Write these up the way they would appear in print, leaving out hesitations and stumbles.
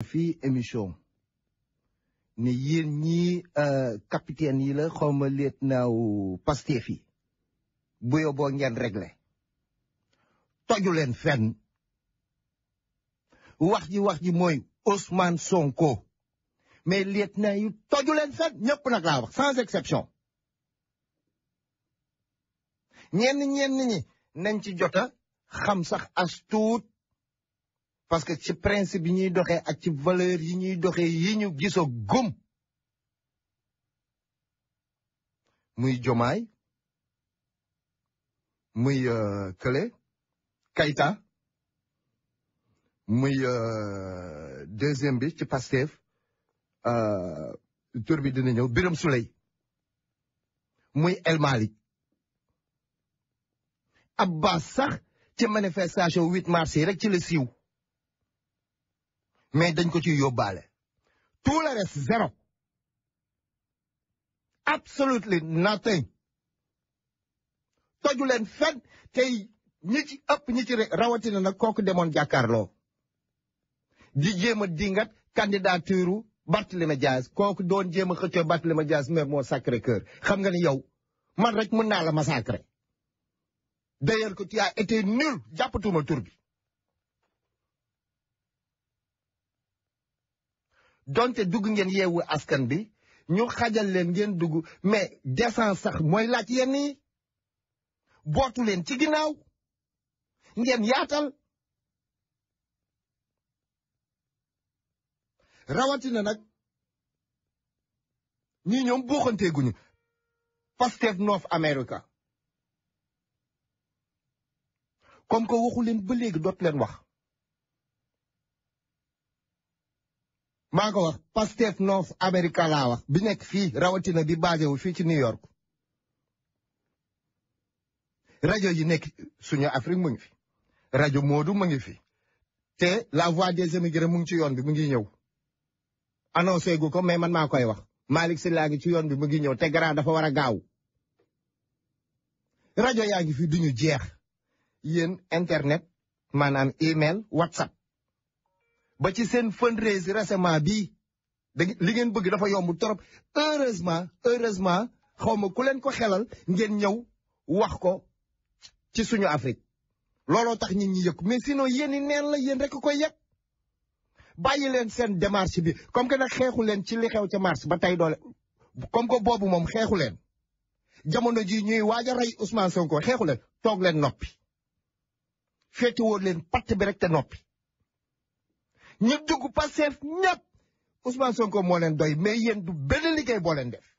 fii émission ne yéen ñii capitaine yi la xawma lieutenant Pastef yi bu yóbboo ngeen réglé toju leen fenn wax ji mooy Ousmane Sonko mais lieutenant yu toju leen fenn ñëpp nag laa wax sans exception ñenn ñi nañ ci jota xam sax as tuut parce que ci principe yi ñuy doxee ak ci valeur yi ñuy doxee yi ñu gisoo gum muy Jomaay muy kële Kayta muy deuxième bi ci Pastef tur bi dina ñëw Birame Souleye muy El Malick Abbas sax ci manifestation 8 mars yi rek ci la siiw mais dañ ko ci yóbbaale tout le reste zéro absolutely nothing toju leen fen tey ñi ci ëpp ñi ci rawatina nag kooku demoon jàkkaarloo di jéem a dingat candidature Barthélémy Dias kooku doon jéem a xëccoo Barthélémy Dias mais moo Sacré-Cœur xam nga ni yow man rek mën naa la massacrer d'ailleurs que tu as été nul jàppatuma tur bi donte dugg ngeen yeewu askan bi ñu xajal leen ngeen dugg mais décence sax mooy laaj yenn yi bootu leen ci ginnaaw ngeen yaatal rawatina nag ñii ñoom buuxanteeguñu Pastef North America comme que waxu leen ba léegi doot leen wax maa ko wax Pastef North America laa wax bi nekk fii rawatina bi basé wu fii ci New York rajo yi nekk suñu Afrique mu ngi fi rajo Moodu mu ngi fi te la voix des émigrés mu ngi ci yoon bi mu ngi ñëw annoncé gu ko mais man maa koy wax Malick Sylla ngi ci yoon bi mu ngi ñëw te Grand dafa war a gaaw rajo yaa ngi fi duñu jeex yéen internet maanaam email WhatsApp ba ci seen fundraise récemment bii li ngeen bëgg dafa yomb trop heureusement xawma ku leen ko xelal ngeen ñëw wax ko ci suñu Afrique looloo tax nit ñi yëg mais sinon yéen i neen la yéen rek koy yëg bàyyi leen seen démarche bi comme que nag xeexu leen ci li xew ca mars ba tey doole comme que boobu moom xeexu leen jamono ji ñuy waaj a rey Ousmane Sonko xeexu leen toog leen noppi féeti woon leen patt bi rek te noppi ñu dugg Pastef ñëpp Ousmane Sonko moo leen doy mais yéen du benn liggéey boo leen def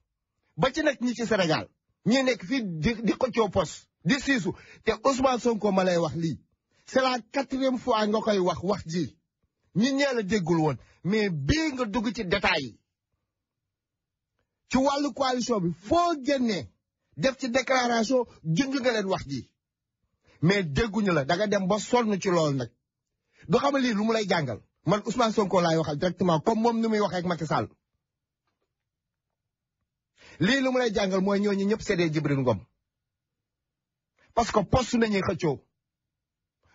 ba ci nag ñi ci Sénégal ñi nekk fii di xëccoo poste di siisu te Ousmane Sonko ma lay wax lii c'est la 4e fois nga koy wax ji ñi ñee la déggul woon mais bii nga dugg ci détails yi ci wàllu coalition bi foo génnee def ci déclaration junj nga leen wax ji mais dégguñu la da nga dem ba sonn ci loolu nag du xam lii lu mu lay jàngal man Ousmane Sonko laay waxal directement comme moom ni muy waxee ak Macky Sall lii lu mu lay jàngal mooy ñooñu ñëpp seddee Jibril Ngom parce que poste nañuy xëccoo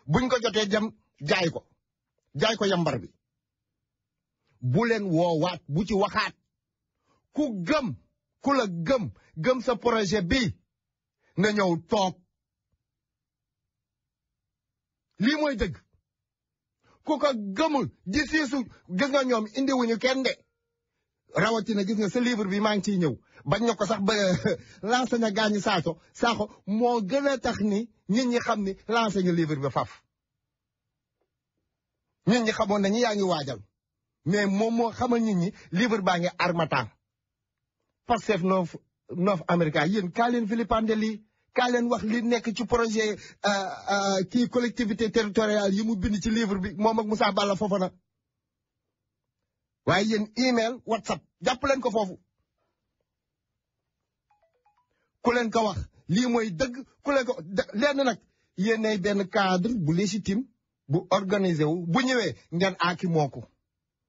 buñ ko jotee dem jaay ko yambar bi bu leen woowaat bu ci waxaat ku la gëm sa projet bi na ñëw toog lii mooy dëgg ku ko gëmul di siisu gis nga ñoom indiwuñu kenn de rawatina gis nga sa livre bi maa ngi ciy ñëw bañ na ko sax ba lancé na gaañu saaxo moo gën a tax ni nit ñi xam ni lancé ñu livre bi faf nit ñi xamoon nañu yaa ngi waajal mais moom moo xamal nit ñi livre baa ngi armatan Pastef North America yéen kaa leen vilipande lii kaa leen wax li nekk ci projet kii collectivité territoriale yi mu bind ci livre bi moom ak Moussa Balla Fofana waaye yéen email WhatsApp jàpp leen ko foofu ku leen ko wax lii mooy dëgg ku leen ko lenn nag yéen ay benn cadre bu légitime bu organisé wu bu ñëwee ngeen aaki moo ko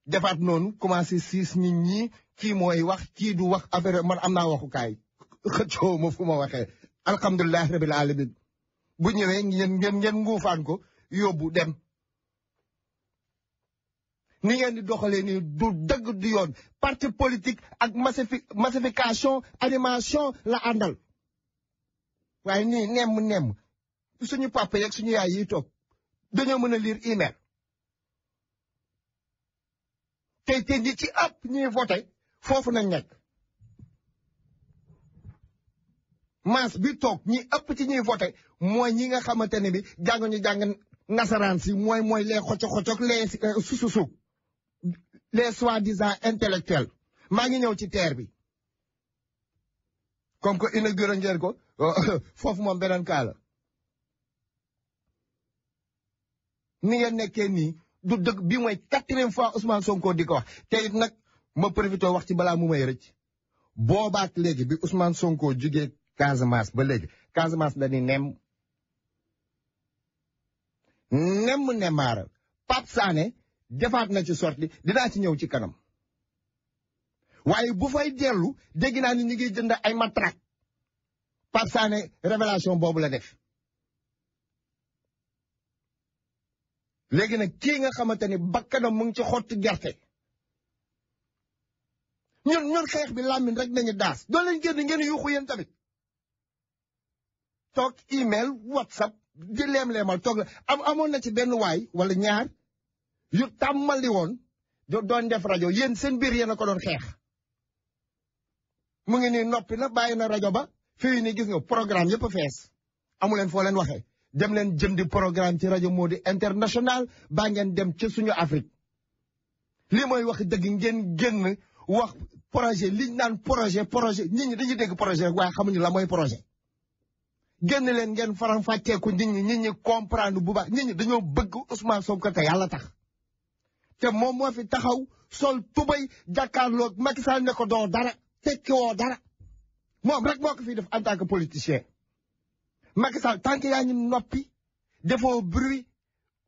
defaat noonu commencé siis nit ñi kii mooy wax kii du wax affaire man am naa waxukaay xëccoo ma fu ma waxee alhamdulilah rabil alamin bu ñëwee ngeen nguufaan ko yóbbu dem ni ngeen di doxalee nii du dëgg du yoon parti politique ak massification animation la àndal waaye nii nemm suñu papa yeeg suñu yaay yi toog dañoo mën a lire email te ñi ci ëpp ñuy voté foofu nañ nekk masse bi toog ñi ëpp ci ñuy voté mooy ñi nga xamante ne bi jàng nasaraan si mooy les xoco-xocok les sususug les soi-disant intellectuels maa ngi ñëw ci terre bi comme que inauguré ngeen ko foofu moom beneen kaa la ni ngeen nekkee nii du dëgg bi mooy 4e fois Ousmane Sonko di ko wax te it nag ma profité wax ci balaa mu may rëcc boobaak léegi bi Ousmane Sonko jugee Casamance ba léegi Casamance dañuy nemmaaral Pape Sané defaat na ci sorti dinaa ci ñëw ci kanam waaye bu fay dellu dégg naa ni ñu ngi jënd ay matraque Pape Sané révélation boobu la def léegi nag kii nga xamante ni bakkanam mu ngi ci xotti gerte ñun xeex bi làmmiñ rek nañu daas doo leen génn ngeen yuuxu yéen tamit toog email WhatsApp di leem-leemal toog la amoon na ci benn waay wala ñaar yu tàmmali woon doon def rajo yéen seen biir yéen a ko doon xeex mu ngi nii noppi na bàyyi na rajo ba fii nii gis nga programme yëpp a fees amu leen foo leen waxee dem leen jëndi programme ci rajo Modi International baa ngeen dem ci suñu Afrique lii mooy wax dëgg ngeen génn wax projet liñ naan projet nit ñi dañuy dégg projet rek waaye xamuñu la mooy projet génn leen ngeen faram fàcceeku nit ñi comprendre bu baax nit ñi dañoo bëgg Ousmane Sonko te yàlla tax te moom moo fi taxaw sol tubay jàkkaarloog Macky Sall ne ko doo dara tekki woo dara moom rek moo ko fiy def en tant que politicien Macky Sall tant que yaa ngi noppi defoo bruit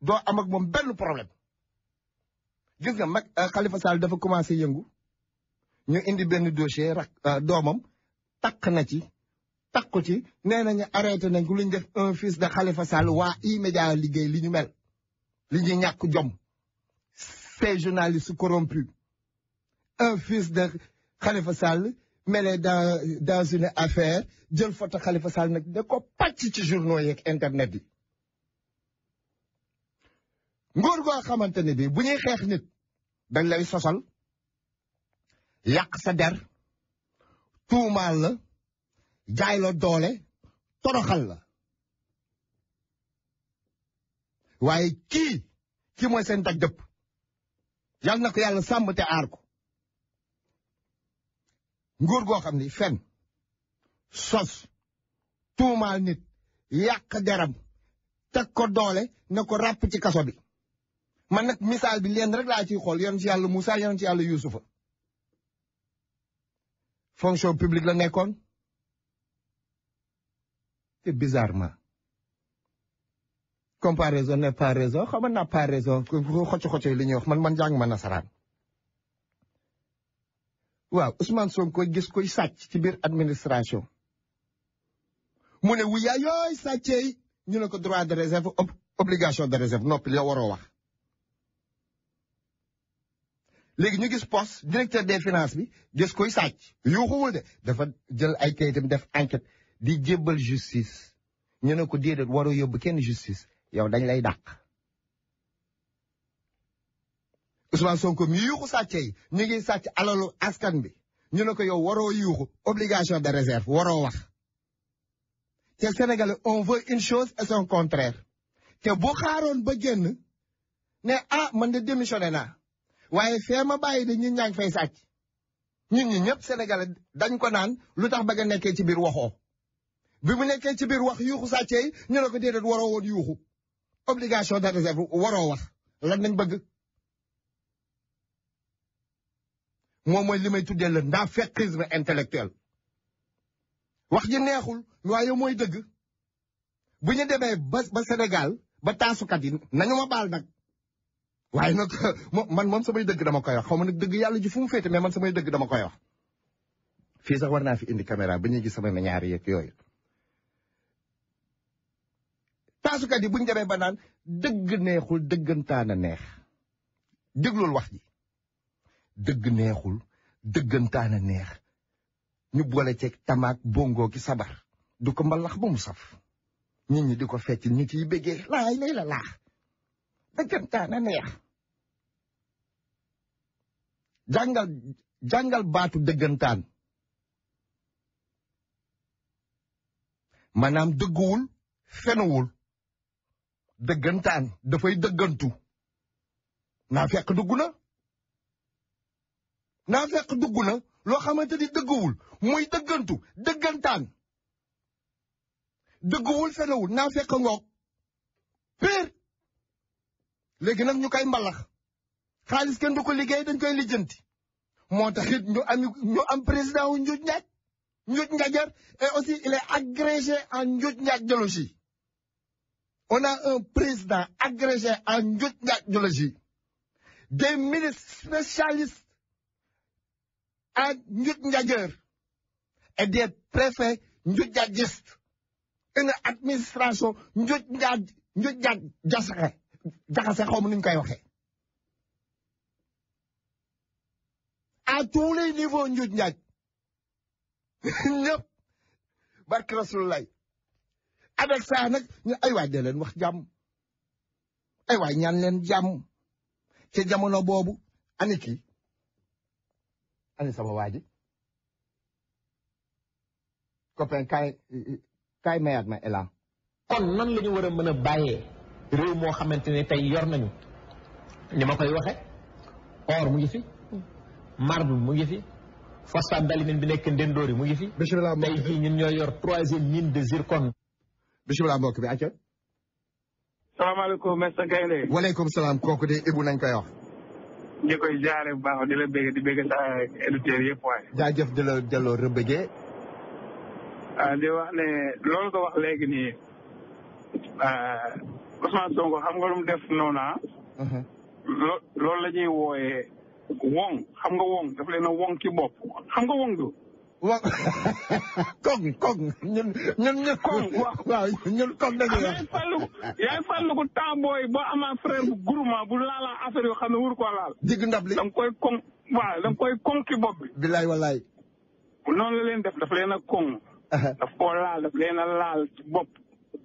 doo am ak moom benn problème gis nga Khalifa Sall dafa commencé yëngu ñu indi benn dossier doomam takk nee nañu arrêté nañ ko lu ñu def un fils de Khalifa Sall waa E-Media liggéey li ñu mel li ñu ñàkk jom ces journalistes corrompus un fils de Khalifa Sall mêlé dans une affaire jël photo Khalifa Sall nag da ko pàcc ci journaux yeeg internet yi nguur goo xamante ne bi bu ñuy xeex nit dañ lay sosal yàq sa der tuumaal la jaay la doole toroxal la waaye kii mooy seen daj dëpp yal na ko yàlla sàmm te aar ko nguur goo xam ni fen sos tuumaal nit yàq deram teg ko doole na ko ràpp ci kaso bi man nag misaal bi leen rek laa ciy xool yoon ci yàlla Moussa yoon ci yàlla Youssoufa fonction publique la nekkoon te bizarrement comparaison n'est pas raison xam naa pas raison xocc li ñuy wax man jàng ma nasaraan waaw Ousmane Sonko gis koy sàcc ci biir administration mu ne wu yaa yooy sàccee ñu ne ko droit de réserve obligation de réserve noppi la waroo wax léegi ñu gis poste directeur des finances bi gis koy sàcc yuuxuwul de dafa jël ay kayitam def enquête di jébbal justice ñu ne ko déedéet waroo yóbbu kenn justice yow dañ lay dàq Ousmane Sonko mi yuuxu sàcce yi ñu ngi sàcc alalu askan bi ñu ne ko yow waroo yuuxu obligation de réserve waroo wax te Sénégalais on veut une chose et son contraire te bu xaaroon ba génn ne man de démissionné naa waaye fee ma bàyyi de ñun ñaa ngi fay sàcc ñun ñi ñëpp Sénégalais dañ ko naan lu tax ba nga nekkee ci biir waxoo bi mu nekkee ci biir wax yuuxu sàcce yi ñu ne ko déedéet waroo woon yuuxu obligation de réserve waroo wax lan nañ bëgg moom mooy li may tuddee la naaféqisme intellectuel wax ji neexul waaye mooy dëgg bu ñu demee ba Sénégal ba taasukat yi nañu ma baal nag waaye nag man moom samay dëgg dama koy wax xaw ma nag dëgg yàlla ji fu mu féete mais man samay dëgg dama koy wax fii sax war naa fi indi caméra ba ñuy gis sama ñaari yeeg yooyu taasukat yi bu ñu demee ba naan dëgg neexul dëggantaan a neex déglul wax ji dëgg neexul dëggantaana neex ñu boole ceeg tamaak bongo ki sabar du ko mbalax ba mu saf nit ñi di ko fecc nit yi bëggee laay lay la laax dëggantaana neex jàngal baatu dëggantaan maanaam dëgguwul fenuwul dëggantaan dafay dëggantu naa fekk dugg na loo xamante ni dëgguwul muy dëggantu dëggantaan dëgguwul fenuwul naa fekk ngoog pire léegi nag ñu koy mbalax xaalis kenn du ko liggéey dañ koy lijjanti moo tax it ñu am président wu njuuj njaajar et aussi il est agrégé en njuuj njaajologie on a un président agrégé en njuuj njaajologie des ministres spécialistes en njuuj njaajar et des préfets njuuj njaajistes une administration njuuj njaaj jaxase xaw ma nuñ koy waxee à tous les niveaux njuuj njaaj ñëpp barke Rasulullah avec ça nag ñu ay waay de leen wax jàmm ay waay ñaan leen jàmm ca jamono boobu ani kii ani sama waa ji copain kaay mayaat ma élan kon nan la ñu war a mën a bàyyee réew moo xamante ne tey yor nañu ni ma koy waxe or mu ngi fi marbre mu ngi fi phosphate d'aluminum bi nekk Ndendoori mu ngi fi. bisimilah mbokk bi tey jii ñun ñoo yor 3e mine de zircon. bisimilah mbokk bi acca. salaamaaleykum Mr Gaynde. waaleykum salaam kooku de Ibou nañ koy wax. ñu koy jaare bu baax di la bëgg di bëgg sa auditeurs yëpp waaye. jaajëf di la delloo rëbbëgee. di wax ne loolu ko wax léegi nii Ousmane Sonko xam nga lu mu def noonu loolu la ñuy wooyee wong xam nga wong daf leen a wong ci bopp xam nga wong du. waaw koŋ ñun koŋ waaw ñun koŋ dañuy wax. yaay fàllu ko temps booy boo amaa frère bu groupement bu laalaa affaire yoo xam ne wur koo laal. digg ndab li da nga koy koŋ waaw da nga koy koŋ ci bopp bi. bilaay walaay. noonu la leen def daf leen a koŋ. daf koo laal daf leen a laal ci bopp.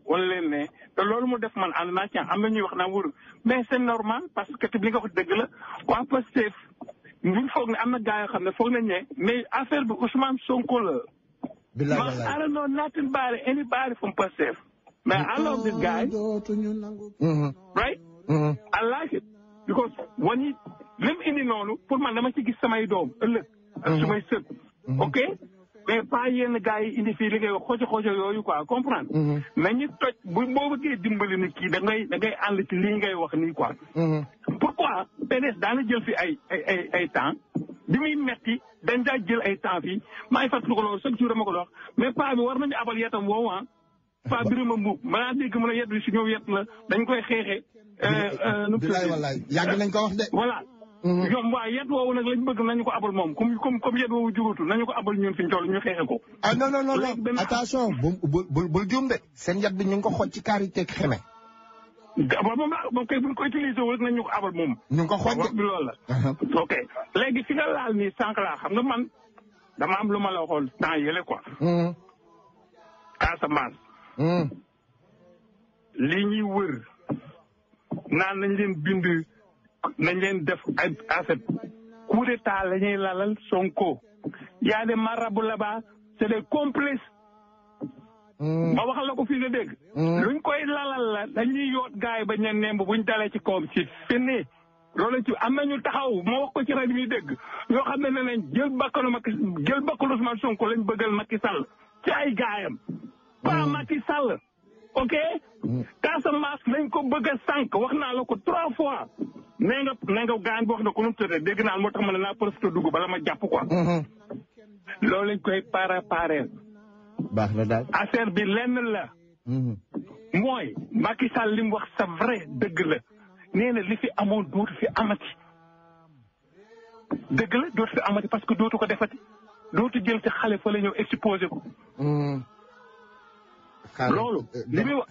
wala leen ne te loolu mu def man ànd naa ci am na ñuy wax naa wur mais c'est normal parce que li nga wax dëgg la waa Pastef ñu foog ne am na gars yoo xam ne foog nañ ne mais affaire bi Ousmane Sonko la. bilaay man I don't know nothing about anybody from Pastef. mais I love this guy. right. I like it because when he lim indi noonu pour man dama ci gis samay doom ëllëg. ak su may sët. ok mais pas yenn gars yi indi fii li ngay wax xojo yooyu quoi comprendre. nañu toj boo bëggee dimbali nit kii da ngay ànd ci lii ngay wax nii quoi. pourquoi PDS daana jël fi ay temps bi muy metti dañ daa jël ay temps fii maa ngi fàttali ko loolu chaque jour dama ko dox mais pas bi war nañu abal yetam woowu pas birima mbuub maanaam dégg mën a yet bi si ñëw yet la dañ koy xeexee. bilaay wallaay yàgg nañ ko wax de. voilà. ñoom waa yet woowu nag lañ bëgg nañu ko abal moom comme yet woowu jugutu nañu ko abal ñun fi ñu toll ñu xeexe ko. ah non attention bul juum de. seen yet bi ñu ngi ko xooj ci kaar yi teg xeme. moom kay bu ñu ko utilisé wu rek nañu ko abal moom. ñu ngi ko xooj bi loolu la. ok léegi fi nga laal nii sànq laa xam nga man dama am lu ma la waxoon temps yële quoi. Casamance. lii ñuy wër naan nañ leen bind nañ leen def ay affaire coup d'état la ñuy lalal Sonko. y a des marabouts là-bas c'est des complices. ma waxal la ko fii nga dégg. luñ koy lalal la dañuy yoot gaay ba ñu nemb buñ dalee ci kawam ci fini. loolu ci am nañu taxaw ma wax ko ci rajo bi dégg yoo xam ne ne nañ jël bakkanu Ousmane Sonko lañ bëggal Macky Sall ci ay gaayam. pas Macky Sall. ok. Casamance lañ ko bëgg a sànq wax naa la ko 3 fois. nee nga gaañ bi wax na ko nu mu tëddee dégg naa moo tax ma ne naa profité dugg bala ma jàpp quoi. loolu lañ koy préparé. baax na daal. affaire bi lenn la. mooy Macky Sall li mu wax c'est vrai dëgg la nee na li fi amoon dootu fi amati. dëgg la dootu fi amati parce que dootu ko defati dootu jël ci xale fa la ñëw exposé ko. loolu li muy wax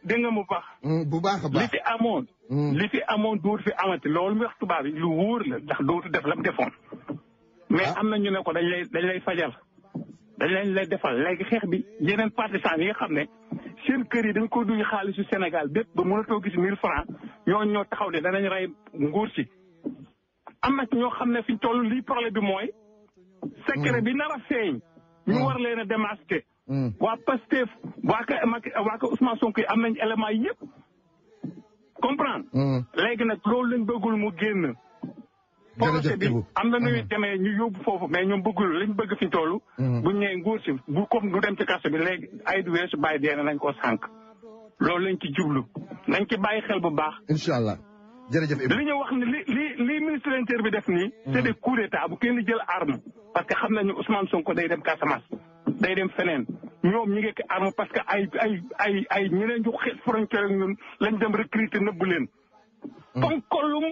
dégg nga mu baax. bu baax a baax li fi amoon. li fi amoon dootu fi amati loolu mu wax tubaab yi lu wóor la ndax dootu def la mu defoon. mais am na ñu ne ko dañ lay fajal. dañ lay defal léegi xeex bi yeneen partisans yi nga xam ne seen kër yi dañ ko duy xaalisu Sénégal bépp ba mënatoo gis 1000 francs ñoo taxaw ne danañ rey nguur si. am na ñoo xam ne fi ñu toll lii problème bi mooy. secret bi nar a feeñ. ñu war leen a démasquer. waa Pastef waa ka Ousmane Sonko yi am nañ éléments yi yëpp. comprendre. léegi nag loolu lañ bëggul mu génn. projet bi am na nuy demee ñu yóbbu foofu mais ñoom bëggul lañ bëgg fi ñu toll. buñ ñëwee nguur si bu comme du dem ci kaso bi léegi ay du weesu bàyyi dee nañ koo sànq. loolu lañ ci jublu nañ ci bàyyi xel bu baax. incha allah jërëjëf Ibou. li ñu wax ne li ministre de l'Intérieur bi def nii. c'est des coups d'état bu kenn jël arme. parce que xam nañu Ousmane Sonko day dem Casamance. day dem feneen ñoom ñi ngi arme parce que ay ñeneen ñu xeet frontière ak ñun lañ dem recruter nëbbu leen. comme kolum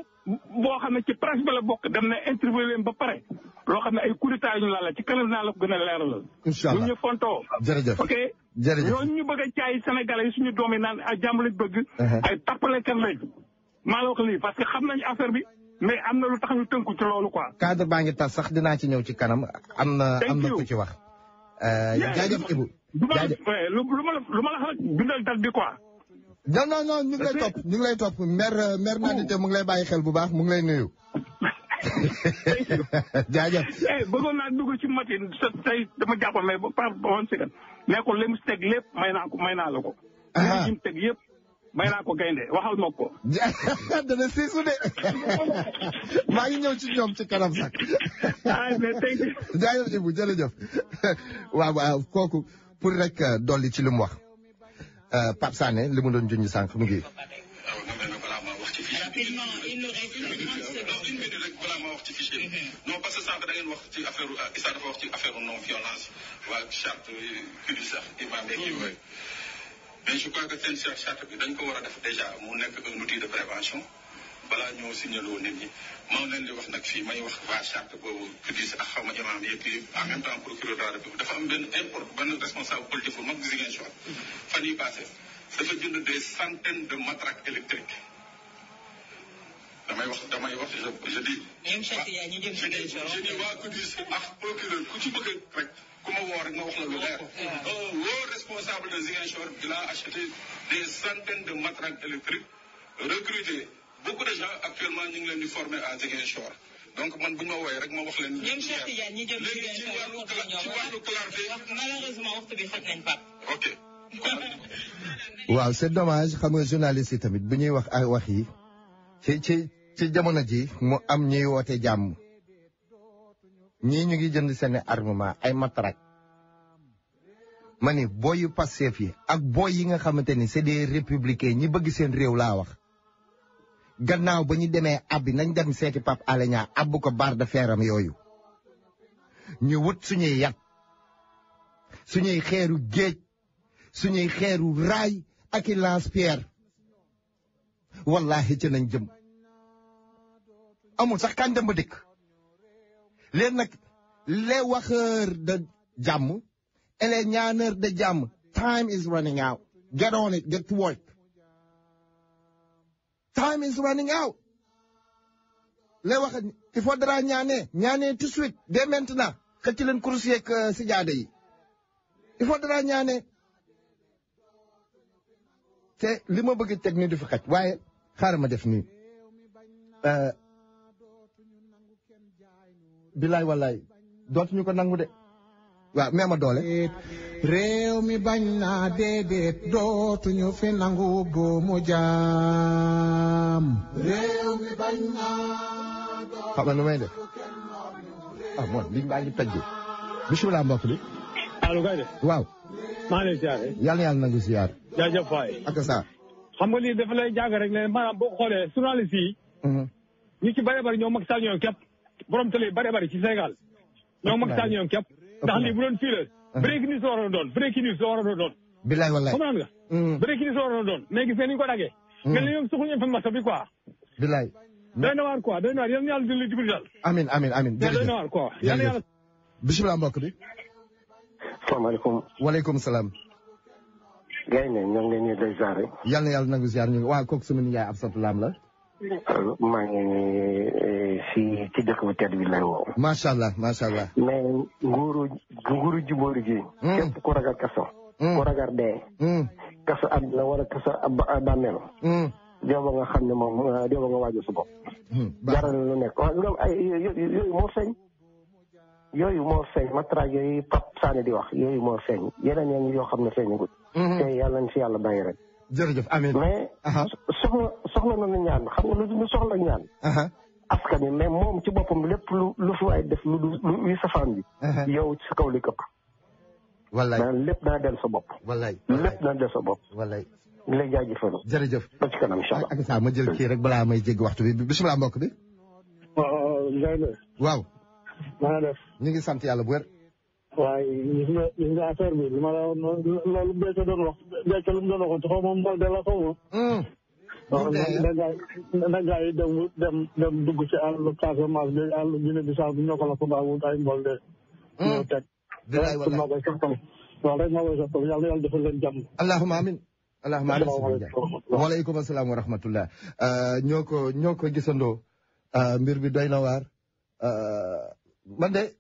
boo xam ne ci presse bi la bokk dem na interview leen ba pare loo xam ne ay coup d'état ñu la ci kanam naa la ko gën a leeralal. incha allah bu ñu fontoo. jërëjëf ok jërëjëf ñooñu ñu bëgg a caay Sénégalais yi suñu doom yi naan ay jàmm lañ bëgg. ay tappalekat lañ. maa la wax lii parce que xam nañu affaire bi mais am na lu tax ñu tënku ci loolu quoi. cadre baa ngi tas sax dinaa ci ñëw ci kanam am na ku ci wax. jaajëf Ibou. lu ma la xam bindal date bi quoi. non ñu ngi lay topp maire Nadité mu ngi lay bàyyi xel bu baax mu ngi lay nuyu. jaajëf. bëggoon naa dugg ci matin tey dama jàpp mais ba par bon si mais ko li mu teg lépp may naa la ko. li mu teg yëpp may naa ko gaynde waxal ma ko. dana siisu de maa ngi ñëw ci ñoom ci kanam sax. mais tey jaajëf Ibou jërëjëf. waaw kooku pour rek dolli ci li mu wax. Pape Sané li mu doon junj sànq mu ngi. non parce que sànq da ngeen wax ci affaire Issa dafa wax ci affaire non violence waa charte kii di sax imam yi mais je crois que seen charte bi dañ ko war a def déjà mu nekk un outil de prévention balaa ñoo signaloo nit ñi maa leen di wax nag fii may wax waa charte boobu kii di ak xaw ma imam yëpp en même temps procureur de la République dafa am benn responsable politique bu mag Ziguinchor fan yii passé dafa jënd des centaines de matraques électriques damay wax je dis. même charte yaa ñu jëm je dis waa CODIS ak procureur ku ci bëgg rek ku ma woo rek ma wax la lu leer. un haut responsable de Ziguinchor il a acheté des centaines de matraques électriques recruté beaucoup de gens actuellement ñu ngi leen di former à Ziguinchor donc man bu ñu ma wooyee rek ma wax leen. même charte yaa ñu jëm léegi ci wàllu clarté. malheureusement waxtu bi xoj nañ Pape. ok. waaw c'est dommage xam nga journaliste yi tamit bu ñuy wax ay wax yi ci jamono ji mu am ñuy woote jàmm ñii ñu ngi jënd seen armement ay matraque ma ni booyu Pastef yi ak booy yi nga xamante ni c'est des républicains ñi bëgg seen réew laa wax gannaaw ba ñu demee abbi nañ dem seeti Pape Alé Niang abbu ko barre de fer am yooyu ñu wut suñuy yat suñuy xeeru géej suñuy xeeru raay ak i lance-pierre wallahi ci nañ jëm amul sax kañ dem ba dikk leen nag les waxeurs de jàmm et les ñaaneurs de jàmm time is running out get on it get to work time is running out les wax il faudra ñaanee tout de suite dès maintenant xëcc leen kurus yeeg si jaade yi il faudra ñaanee te li ma bëgg teg ni du fi xaj waaye xaaral ma def nii bilaay wallaay dootuñu ko nangu de waaw mee ma doole réew mi bañ naa déedéet dootuñu fi nangu buumu jaam réew mi bañ naa xam nga nu may def moom liñ baa ngi tëj bisimilah mbokk bi allo kay de waaw maa ngi lay ziare yàlla yàlla nangu ziar jaajëf waay ak sa xam nga lii dafa lay jàng rek ne maanaam boo xoolee journaliste yi ñu ci bëree bëri ñoo Macky Sall ñoom képp borom télé yi bëree bëri ci Sénégal ñoo Macky Sall ñoom képp ndax lii bu doon fii la breaking news la waroon doon breaking news la waroon doon bilaay wallaay comprendre nga breaking news la waroon doon mais gis nga ni ñu ko daggee mel ni ñoom suxuñu information bi quoi bilaay doy na waar quoi doy na waar yéen yàlla dina jublu daal amin amin amin doy na waar quoi yàlla yàlla bisimilah mbokk bi salaamaaleykum waaleykum salaam gay ne ñoo ngi leen di ziare. yal na yàlla nangu ziar ñu waaw kooku sama nijaay Absatou Lam la. maa ngi ci dëkk bu tedd bi lay woo. macha allah macha allah. mais nguuru jubóori ji. képp ku ragal kaso. ku ragal dee. kaso àdduna wala kaso bàmmeel. jooba nga xam ne moom jooba nga waajal sa bopp. jaral lu nekk yooyu moo feeñ. yooyu moo feeñ matraque yooyu Pape Sané di wax yooyu moo feeñ yeneen yoo xam ne feeñagul. te yàlla nañ si yàlla bàyyi rek. jërëjëf amiin mais soxla na ñaan xam nga lu soxla ñaan. askan wi mais moom ci boppam lépp lu fi waay def lu safaan bi. yow ci sa kaw li këpp. wallaay lépp dana del sa bopp. wallaay lépp dana del sa bopp. wallaay. ñu lay jaajëfal. jërëjëf. ba ci kanam incha allah. ak saa ma jël kii rek balaa may jéggi waxtu bi bisimilah mbokk bi. waaw. maa def. ñu ngi sant yàlla bu wér. waaye gis nga affaire bi li ma la loolu Béthio doon wax Béthio lu mu doon waxoon xaw ma Mbolde la xaw ma. na gaa yi dem dugg ci àll Casamance bi àll Guinée Bissau bi ñoo ko la ko daa wut ay Mbolde. ñëw teg. bilaay wallaay maa koy soppal. waaw rek maa koy soppal yàlla yàlla defal leen jàmm. allahumma amin. allahumma amin. waaleykum asalaam wa rahmatullah. ñoo ko gisandoo. mbir bi doy na waar. man de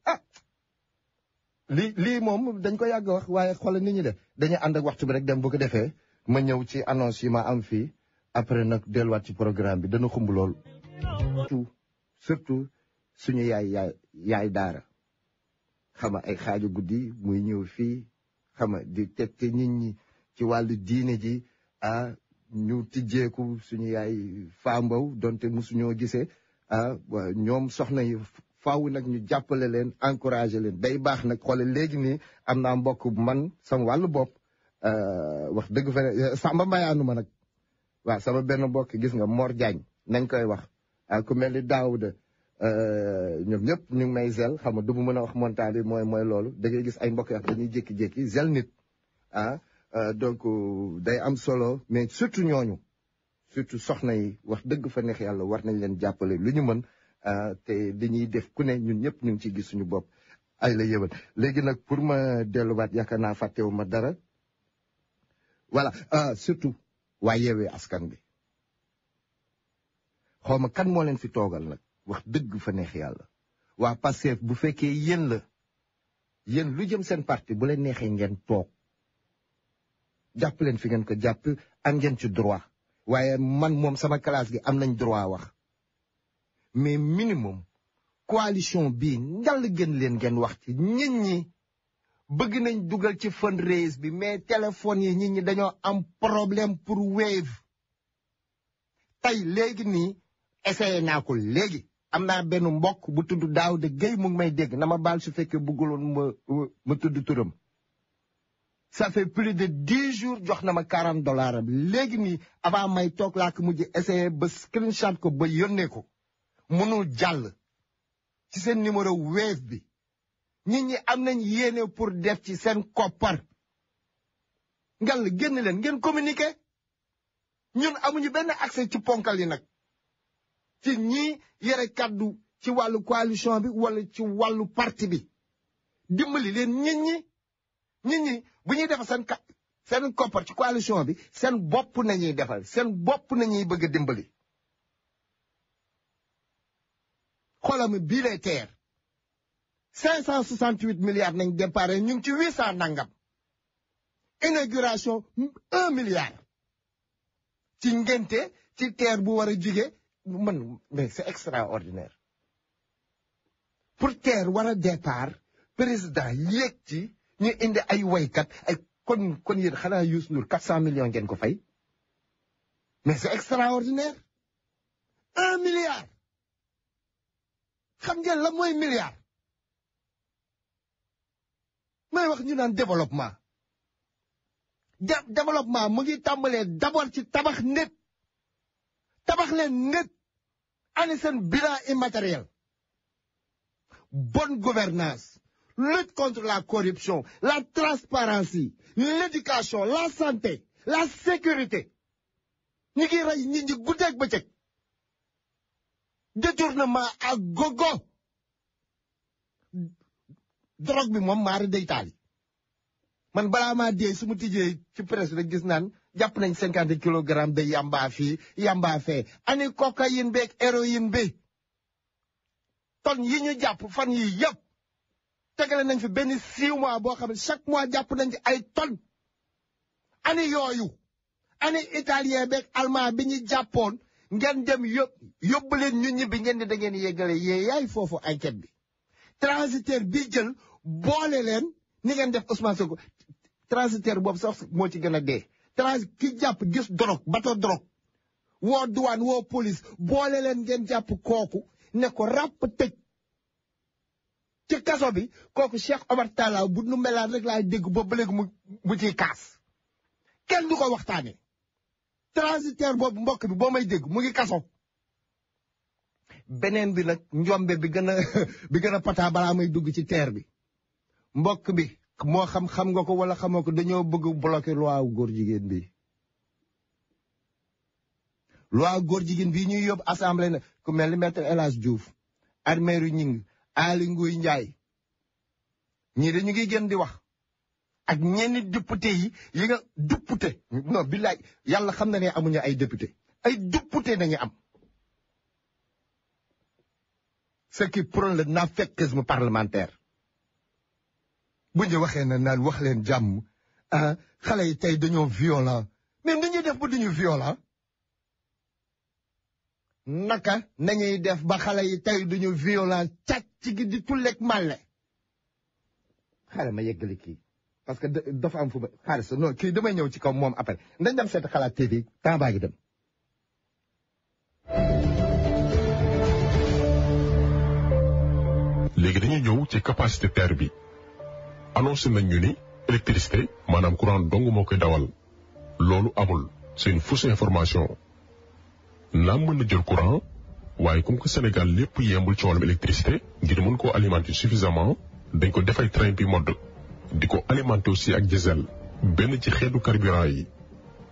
lii moom dañ ko yàgg wax waaye xoolal nit ñi de dañuy ànd ak waxtu bi rek dem bu ko defee ma ñëw ci annonce yi ma am fii après nag delluwaat ci programme bi dana xumb lool. surtout suñu yaay daara xam nga ay xaaju guddi muy ñëw fii xam nga di tegte nit ñi ci wàllu diine ji ñu tijjeeku suñu yaay Fambaw donte mosuñoo gisee ñoom soxna yi. faaw nag ñu jàppale leen encouragé leen day baax nag xoole léegi nii am naa mbokk man sama wàllu bopp wax dëgg fa Samba Mbayaanu ma nag waaw sama benn mbokk gis nga Mor Diagne nañ koy wax ku mel ni Daouda ñoom ñëpp ñu ngi may zel xam nga du mu mën a wax montant bi mooy loolu da ngay gis ay mbokk yoo xam dañuy jékki-jékki zel nit donc day am solo mais surtout ñooñu surtout soxna yi wax dëgg fa neex yàlla war nañ leen jàppale lu ñu mën. te dañuy def ku ne ñun ñëpp ñu ngi ciy gis suñu bopp ay la yëbal léegi nag pour ma delluwaat yaakaar naa fàttewu ma dara voilà surtout waa Yewwi Askan Wi xaw ma kan moo leen fi toogal nag wax dëgg fa neex yàlla waa Pastef bu fekkee yéen la yéen lu jëm seen parti bu leen neexee ngeen toog jàpp leen fi ngeen ko jàpp am ngeen ci droit waaye man moom sama classe gi am nañ droit wax mais minimum coalition bii njàll gën leen ngeen wax ci nit ñi bëgg nañ dugal ci fundraise bi mais téléphone yi nit ñi dañoo am problème pour Wave tey léegi nii essayé naa ko léegi am naa benn mbokk bu tudd Daouda Gueye mu ngi may dégg na ma baal su fekkee bëgguloon ma tudd turam ça fait plus de 10 jours jox na ma $40 am léegi nii avant may toog laa ko mujj essayé ba screenshot ko ba yónnee ko mënul jàll ci seen numéro Wave bi nit ñi am nañ yéene pour def ci seen koppar ngal génn leen ngeen communiquer ñun amuñu benn accès ci ponkal yi nag ci ñii yore kaddu ci wàllu coalition bi wala ci wàllu parti bi dimbali leen nit ñi bu ñuy defal seen koppar ci coalition bi seen bopp nañuy defal seen bopp nañuy bëgg a dimbali xoolal bii lay teer 568 milliards nañ déparé ñu ngi ci 800 nangam inauguration 1 milliard ci ngénte ci teer bu war a jóge man mais c'est extraordinaire pour teer war a départ président yéeg ci ñu indi ay waykat ay kon yéen xanaa Youssou Ndour 400 millions ngeen ko fay mais c'est extraordinaire 1 milliard xam ngeen la mooy milliard may wax ñu naan développement développement mu ngi tàmbalee d'abord ci tabax nit tabax leen nit ani seen bilan immatériel bonne gouvernance lutte contre la corruption la transparence l'éducation la santé la sécurité ñi ngi rey nit ñi guddeeg bëccëg détournement à gogo drogue bi moom maari day taali man balaa maa dee su ma tijjee ci presse rek gis naan jàpp nañ 50 kilogrammes de yamba fii yamba fee ani cocaïne beeg héroïne bi ton yi ñu jàpp fan yi yëpp tegale nañ fi benn 6 mois boo xam ne chaque mois jàpp nañ ci ay tonnes ani yooyu ani italien beeg allemand bi ñu jàppoon ngeen dem yóbbu leen ñu ñibbi ngeen di da ngeen yeggale yee yaay foofu enquête bi transitaire bi jël boole leen ni ngeen def Ousmane Sonko transitaire boobu sax moo ci gën a dee ki jàpp gis drogue bateau drogue woo douane woo police boole leen ngeen jàpp kooku ne ko ràpp tëj ci kaso bi kooku Cheikh Omar Talla bu nu melaan rek laay dégg boobu ba léegi mu ciy kaas kenn du ko waxtaane transitaire boobu mbokk bi boo may dégg mu ngi kaso beneen bi nag njombe bi gën a pata balaa may dugg ci terre bi mbokk bi moo xam nga ko wala xamoo ko dañoo bëgg bloquer loi góor jigéen bi loi góor jigéen bii ñuy yóbbu assemblée na ku mel ni maître El Hadj Diouf Armeeru Ñing Aly Ngouille Ndiaye ñii dañu ngi gën di wax ak ñenn député yi nga député non billaay yàlla xam na ne amuñu ay député ay député nañu am ce qui prône le naaféqisme parlementaire bu ñu waxee na naan wax leen jàmm xale yi tey dañoo violent mais nañuy def ba duñu violent naka nañuy def ba xale yi tey duñu violent càcc gi di tulleeg màlle xale ma yeggali kii parce que dafa am fu ma xaalis non kii damay ñëw ci kaw moom après ndañ dem seet Xalaat TV temps baa ngi dem léegi dañuy ñëw ci capacité terre bi annoncé nañ ñu ni électricité maanaam courant dong moo koy dawal loolu amul c'est une fausse information naam mën na jël courant waaye comme que Sénégal lépp yembul ci wàllum électricité ngir mën koo alimenter suffisamment dañ ko defay train bi mode di ko alimenter aussi ak diesel benn ci xeetu carburant yi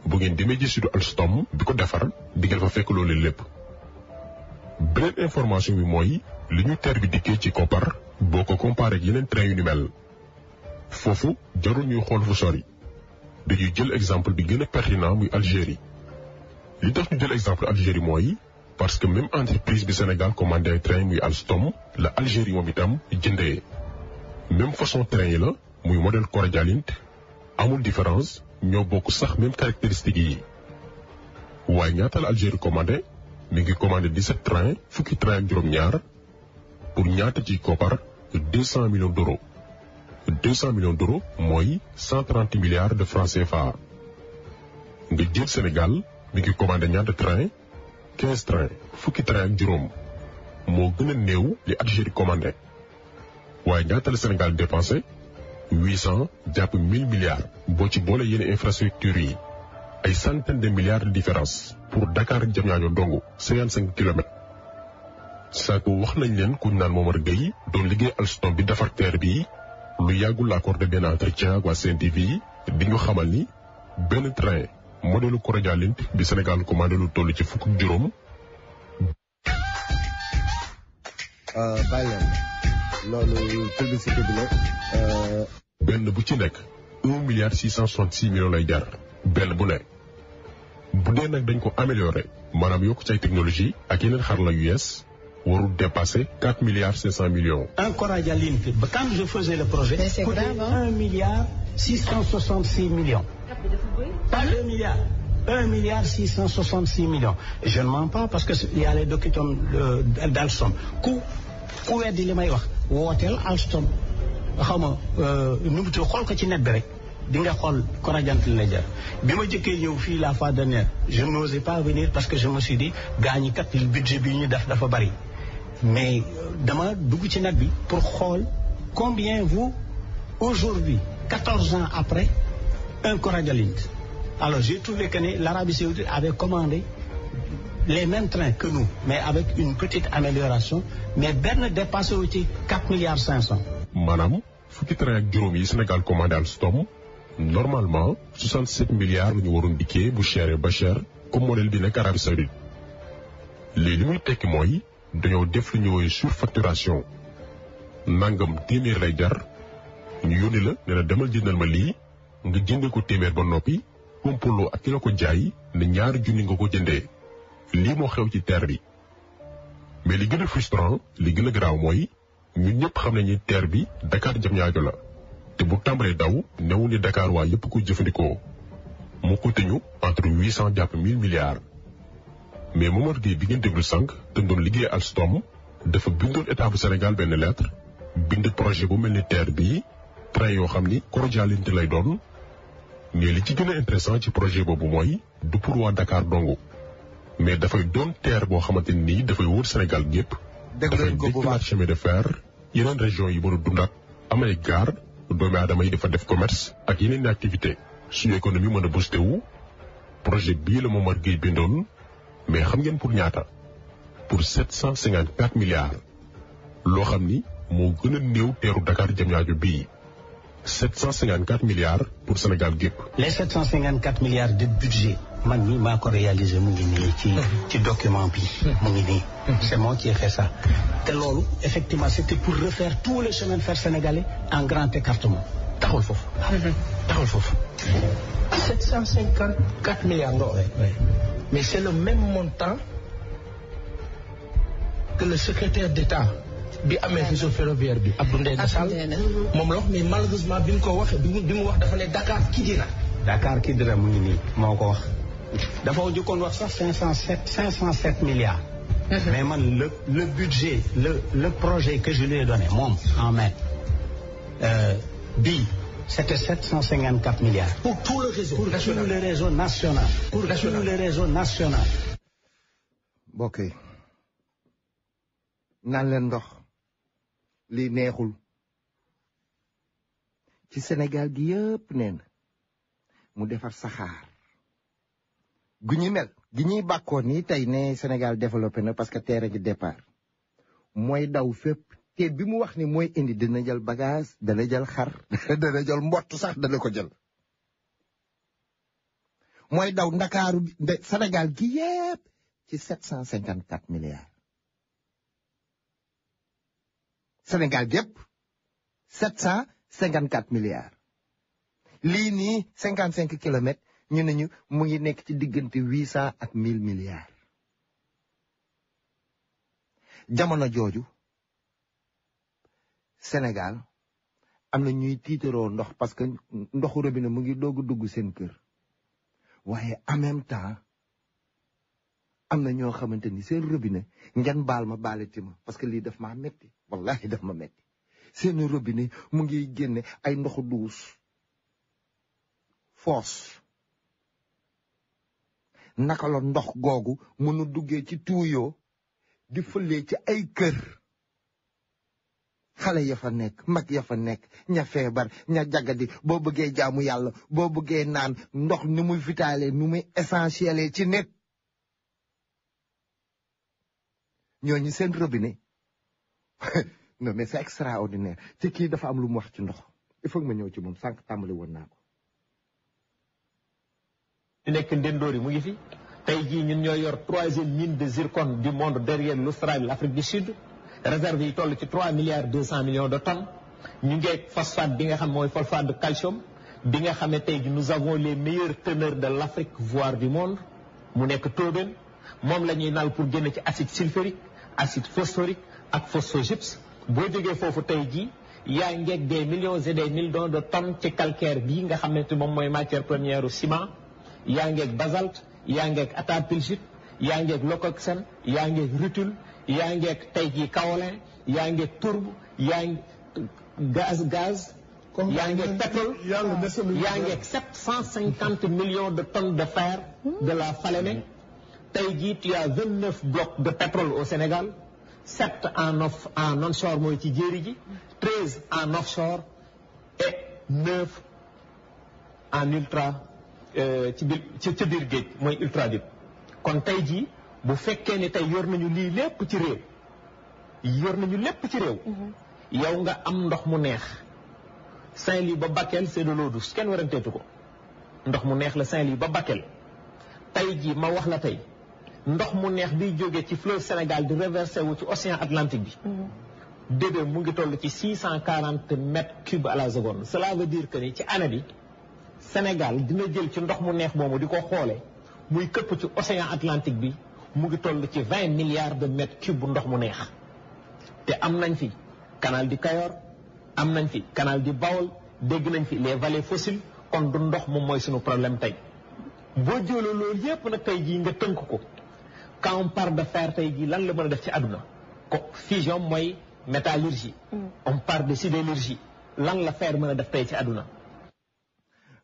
bu ngeen demee ci sudu Alstom bi ko defar di ngeen fa fekk loolu lépp. beneen information bi mooy li ñu terre bi dikkee ci koppar boo ko comparé ak yeneen train yu ni mel foofu jarul ñuy xool fu sori dañuy jël exemple bi gën a pertinent muy Algérie. li tax ñu jël exemple Algérie mooy parce que même entreprise bi Sénégal commandé ay train muy Alstom la Algérie moom itam jëndee même façon train yi la muy modèle Cordialint amul différence ñoo bokk sax même caractéristique yi waaye ñaata la Algérie commandé mi ngi commandé 17 train fukki train ak juróom-ñaar pour ñaata ci koppar 200 millions d'euros 200 millions d'euros mooy 130 milliards de francs CFA nga jël Sénégal mi ngi commandé ñaata train 15 train fukki train ak juróom moo gën a néew li Algérie commandé waaye ñaata la Sénégal dépensé 800 jàpp 1000 milliards boo ci boole yenn infrastructures yi ay centaines de milliards de différence pour Dakar Diamniadio dong 55 kilomètres. saako wax nañ leen kuñ naan Momar Gueye doon liggéey Alstom bi defar terre bi lu yàggul accordé benn entretien ak waa Sen TV di ñu xamal ni benn train modèle Cordialint bi Sénégal commandé lu toll ci fukk ak juróom. bàyyi leen loolu publicité bi la. benn bu ci nekk 1 milliard 666 millions lay jar benn bu nekk bu dee nag dañ ko amélioré maanaam yokk ci ay technologie ak yeneen xarala yu yees warul dépasser 4 milliards 500 millions. Un Cordialint, quand je faisais le projet, coûtait 1 milliard 666 millions. Pas 2 milliards. 1 milliard 666 millions. Je ne mens pas parce que il y a les documents d'Alstom. Ku weddi li may wax wooteel Alstom xaw ma nu mu tudd xool ko ci net bi rek di nga xool Cordialint la jar bi ma jëkkee ñëw fii la fois dernière je n'osais pas venir parce que je me suis dit gaañi kat budget bi ñu def dafa bari mais dama dugg ci net bi pour xool combien vous aujourd'hui 14 ans après un Cordialint. Alors j'ai trouvé que l'Arabie Saoudite avait commandé les mêmes trains que nous, mais avec une petite amélioration, mais benn dépassé wu ci 4 milliards 500. maanaam fukki train ak juróom yi Sénégal commandé Alstom normalement 67 milliards la ñu waroon dikkee bu cher ba cher comme modèle bi nekk Arabie Saoudite lii li muy tekki mooy dañoo def lu ñu woowee surfacturation nangam téeméer lay jar ñu yónni la ne la demal jëndal ma lii nga jëndee ko téeméer ba noppi kompaloo ak ki la ko jaay ne ñaari junni nga ko jëndee lii moo xew ci TER bi mais li gën a frustrant li gën a garaaw mooy ñun ñëpp xam nañu TER bi Dakar Diamniadio la te bu tàmbalee daw newu ni Dakar waa yëpp ko jëfandikoo mu coûté ñu entre 800 jàpp 1000 milliards mais Momar Gueye bi ngeen déglu sànq te doon liggéey Alstom dafa bindoon état bu Sénégal benn lettre bind projet bu mel ni TER bii train yoo xam ni cordialité lay doon mais li ci gën a intéressant ci projet boobu mooy du pour waa Dakar dongu mais dafay doon TER boo xamante ni dafay wër Sénégal gépp dafay déclencher chemin de fer yeneen région yi mën a dundaat am ay gare doomi aadama yi dafa def commerce ak yeneen activité suñu économie mën a boosté wu projet bii la Momar Gueye bindoon mais xam ngeen pour ñaata pour 754 milliards loo xam ni moo gën a néew teeru Dakar Diamniadio bii 754 milliards pour Sénégal gépp les 754 milliards de budget man mii maa ko réalisé mu ngi nii ci document bi mu ngi nii c'est moi qui ai fait ça te loolu effectivement c'était pour refaire tous les chemins de fer sénégalais en grand écartement taxul foofu 754 milliards nga wax mais c'est le même montant que le secrétaire d'État bi amee réseau ferroviaire bi Abdou Ndéné Sall moom la wax mais malheureusement bi mu ko waxee bi mu wax dafa ne Dakar Kidira mu ngi nii moo ko wax dafa jëkkoon wax sax 507 milliards mais man le budget le projet que je lui ai donné moom en mai bii c'était 754 milliards pour tout le réseau pour tout le réseau national pour tout le réseau national mbokk yi naan leen ndox lii neexul ci Sénégal gi yëpp nee na mu defar saxaar gu ñu mel gi ñuy bàkkoon ni tey ne Sénégal développé na parce que terre gi départ mooy daw fépp te bi mu wax ni mooy indi dina jël bagage dana jël xar dana jël mbott sax dana ko jël mooy daw Ndakaaru Sénégal gi yëpp ci 754 milliards Sénégal gépp 754 milliards lii nii 55 kilomètres ñu ne ñu mu ngi nekk ci diggante 800 ak 1000 milliards jamono jooju Sénégal am na ñuy tiitaroo ndox parce que ndoxu robinet mu ngi doog a dugg seen kër waaye en même temps am na ñoo xamante ni seen robinet ngeen baal ma baalati ma parce que lii daf maa metti wallahi daf ma metti seen robinet mu ngi génne ay ndoxu duus foos naka la ndox googu mënu duggee ci tuuyoo di fëlee ci ay kër xale ya fa nekk mag ya fa nekk ña feebar ña jagadi boo bëggee jaamu yàlla boo bëggee naan ndox ni muy vitale ni muy essentiel ci nit ñooñu seen robinet non mais c'est extraordinaire te kii dafa am lu mu wax ci ndox il faut que ma ñëw ci moom sànq tàmbali woon naa ko. ñu nekk Ndendoori mu ngi fi tey jii ñun ñoo yor 3e mine de zircon du monde derrière l'Australie l'Afrique du Sud réserve yi toll ci 3 milliards 200 millions de tonnes ñu ngeeg phosphate bi nga xam mooy phosphate de calcium bi nga xam ne tey jii nous avons les meilleurs teneurs de l'Afrique voire du monde mu nekk Tobène moom la ñuy nal pour génn ci acide sulfurique acide phosphorique ak phosphogypse boo jógee foofu tey jii yaa ngeeg des millions et des millions de tonnes ci calcaire bii nga xamante moom mooy matière première u ciment yaa ngeeg basalte yaa ngeeg attapulgite yaa ngeeg leucoxène yaa ngeeg rutile yaa ngeeg tey jii kaolin yaa ngeeg tourbe yaa ngi gaz yaa ngeeg pétrole yaa ngeeg 750 millions de tonnes de fer de la Falémé tey jii tu as 29 blocs de pétrole au Sénégal 7 en onshore mooy ci jéeri ji 13 en offshore et 9 en ultra ci biir géej mooy ultra deep kon tey jii bu fekkee ne tey yor nañu lii lépp ci réew yow nga am ndox mu neex Saint-Louis ba Bakel c'est de l'eau douce kenn waranteetu ko ndox mu neex la Saint-Louis ba Bakel tey jii ma wax la tey ndox mu neex biy jógee ci fleuve Sénégal di reversé wu ci océan Atlantique bi débee mu ngi toll ci 640 mètres cubes à la seconde cela veut dire que ni ci année bi Sénégal dina jël ci ndox mu neex moomu di ko xoole muy këpp ci océan Atlantique bi mu ngi toll ci 20 milliards de mètres cubes bu ndox mu neex te am nañ fi canal di Kayor am nañ fi canal di Bawol dégg nañ fi les vallées fossiles kon du ndox moom mooy suñu problème tey boo jëlee loolu yépp nag tey jii nga tënk ko quand on parle de fer tey jii lan la mën a def ci àdduna ko fusion mooy métallurgie on parle de sidérurgie lan la fer mën a def tey ci àdduna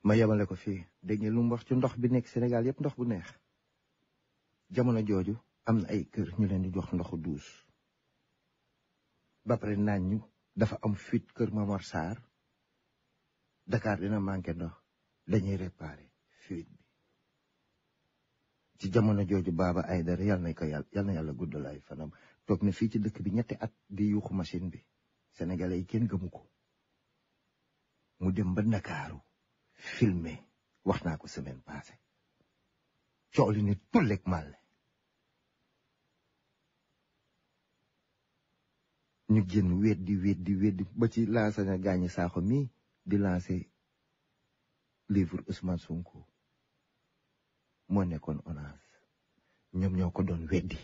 ma yemale ko fii dégg nga lu mu wax ci ndox bi nekk Sénégal yépp ndox bu neex jamono jooju am na ay kër ñu leen di jox ndoxu douche ba pare naan ñu dafa am fuite kër Mamar Sarr Dakar dina manqué ndox dañuy réparer fuite bi ci jamono jooju Baba Aïdara yal na yàlla guddal ay fanam toog na fii ci dëkk bi ñetti at di yuuxu machine bi sénégalais yi kenn gëmu ko mu dem ba Ndakaaru filmé wax naa ko semaine passée coow li ni tulleeg màlle ñu génn weddi ba ci lancé na gaañi saaxo mi di lancé livre Ousmane Sonko moo nekkoon ONAS ñoom ñoo ko doon weddi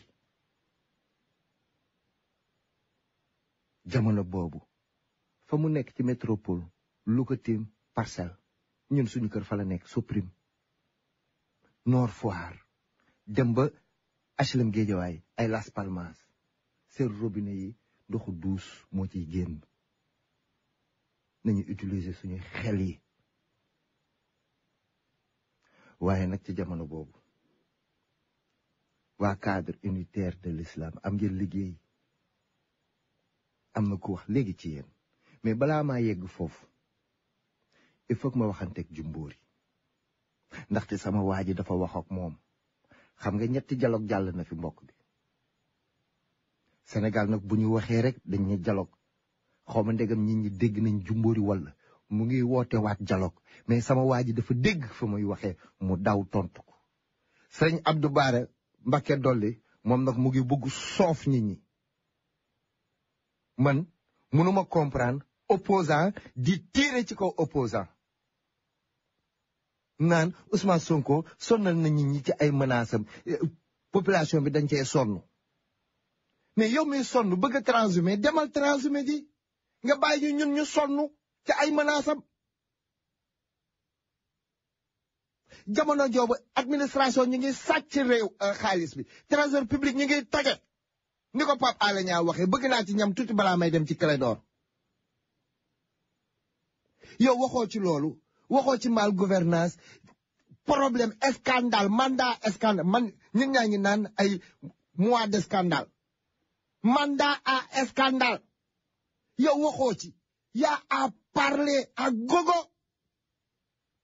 jamono boobu fa mu nekk ci métropole lu ko tiim Parcelles ñun suñu kër fa la nekk Soprim Nord Foire dem ba HLM Guédiawaye ay Las Palmas seen robinet yi ndoxu douce moo ciy génn nañu utiliser suñuy xel yi waaye nag ci jamono boobu waa cadre unitaire de l'islam am ngeen liggéey am na ku wax léegi ci yéen mais balaa maa yegg foofu il faut que ma waxanteeg Jumbóori ndaxte sama waa ji dafa wax ak moom xam nga ñetti dialogue jàll na fi mbokk bi Sénégal nag bu ñu waxee rek dañ ne dialogue xaw ma ndegam ñi dégg nañ Jumbóori walla mu ngi woote waat dialogue mais sama waa ji dafa dégg fa muy waxee mu daw tontu ko sëriñ Abdou Bara Mbacké Dolly moom nag mu ngi bëgg soof nit ñi man mënuma comprendre opposant di tirer ci kaw opposant naan Ousmane Sonko sonnal na nit ñi ci ay menaces am population bi dañ cee sonn mais yow mi sonn bëgg a transhumé demal transhumé ji nga bàyyi ñun ñu sonn ci ay menaces am jamono joobu administration ñu ngi sàcc réew xaalis bi trésor public ñu ngi tage ni ko Pape Alé Niang waxee bëgg naa ci ñam tuuti balaa may dem ci Clédor yow waxoo ci loolu waxoo ci mal gouvernance problème scandale mandat scandale man ñun ñaa ngi naan ay mois de scandale mandat à scandale yow waxoo ci yaa a parlé à gogo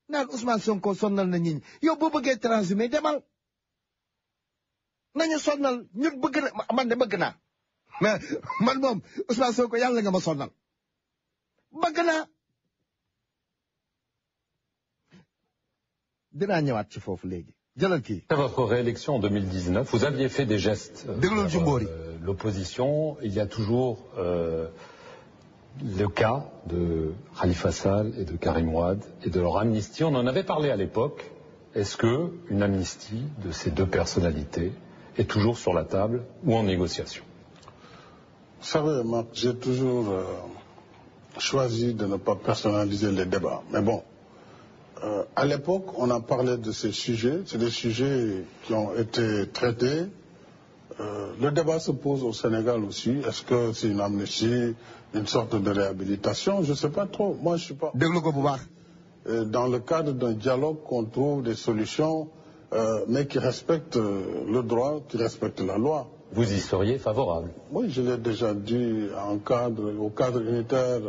naan Ousmane Sonko sonnal na ñi yow boo bëggee transhumé demal nañu sonnal ñun bëgg na man de bëgg naa mais man moom Ousmane Sonko yàlla nga ma sonnal bëgg naa dinaa ñëwaat ci foofu léegi jëlal kii. Après votre réélection en 2019, vous aviez fait des gestes pour l'opposition. Il y a toujours le cas de Khalifa Sall et de Karim Wade et de leur amnistie. On en avait parlé à l'époque. Est-ce que une amnistie de ces deux personnalités est toujours sur la table ou en négociation? Vous savez, Marc, j'ai toujours choisi de ne pas personnaliser les débats. Mais bon, à l'époque, on a parlé de ces sujets. C'est des sujets qui ont été traités. Le débat se pose au Sénégal aussi. Est-ce que c'est une amnistie, une sorte de réhabilitation? Je ne sais pas trop. Moi, je ne suis pas... Dans le cadre d'un dialogue, qu'on trouve des solutions, mais qui respectent le droit, qui respectent la loi. Vous y seriez favorable? Oui, je l'ai déjà dit au cadre unitaire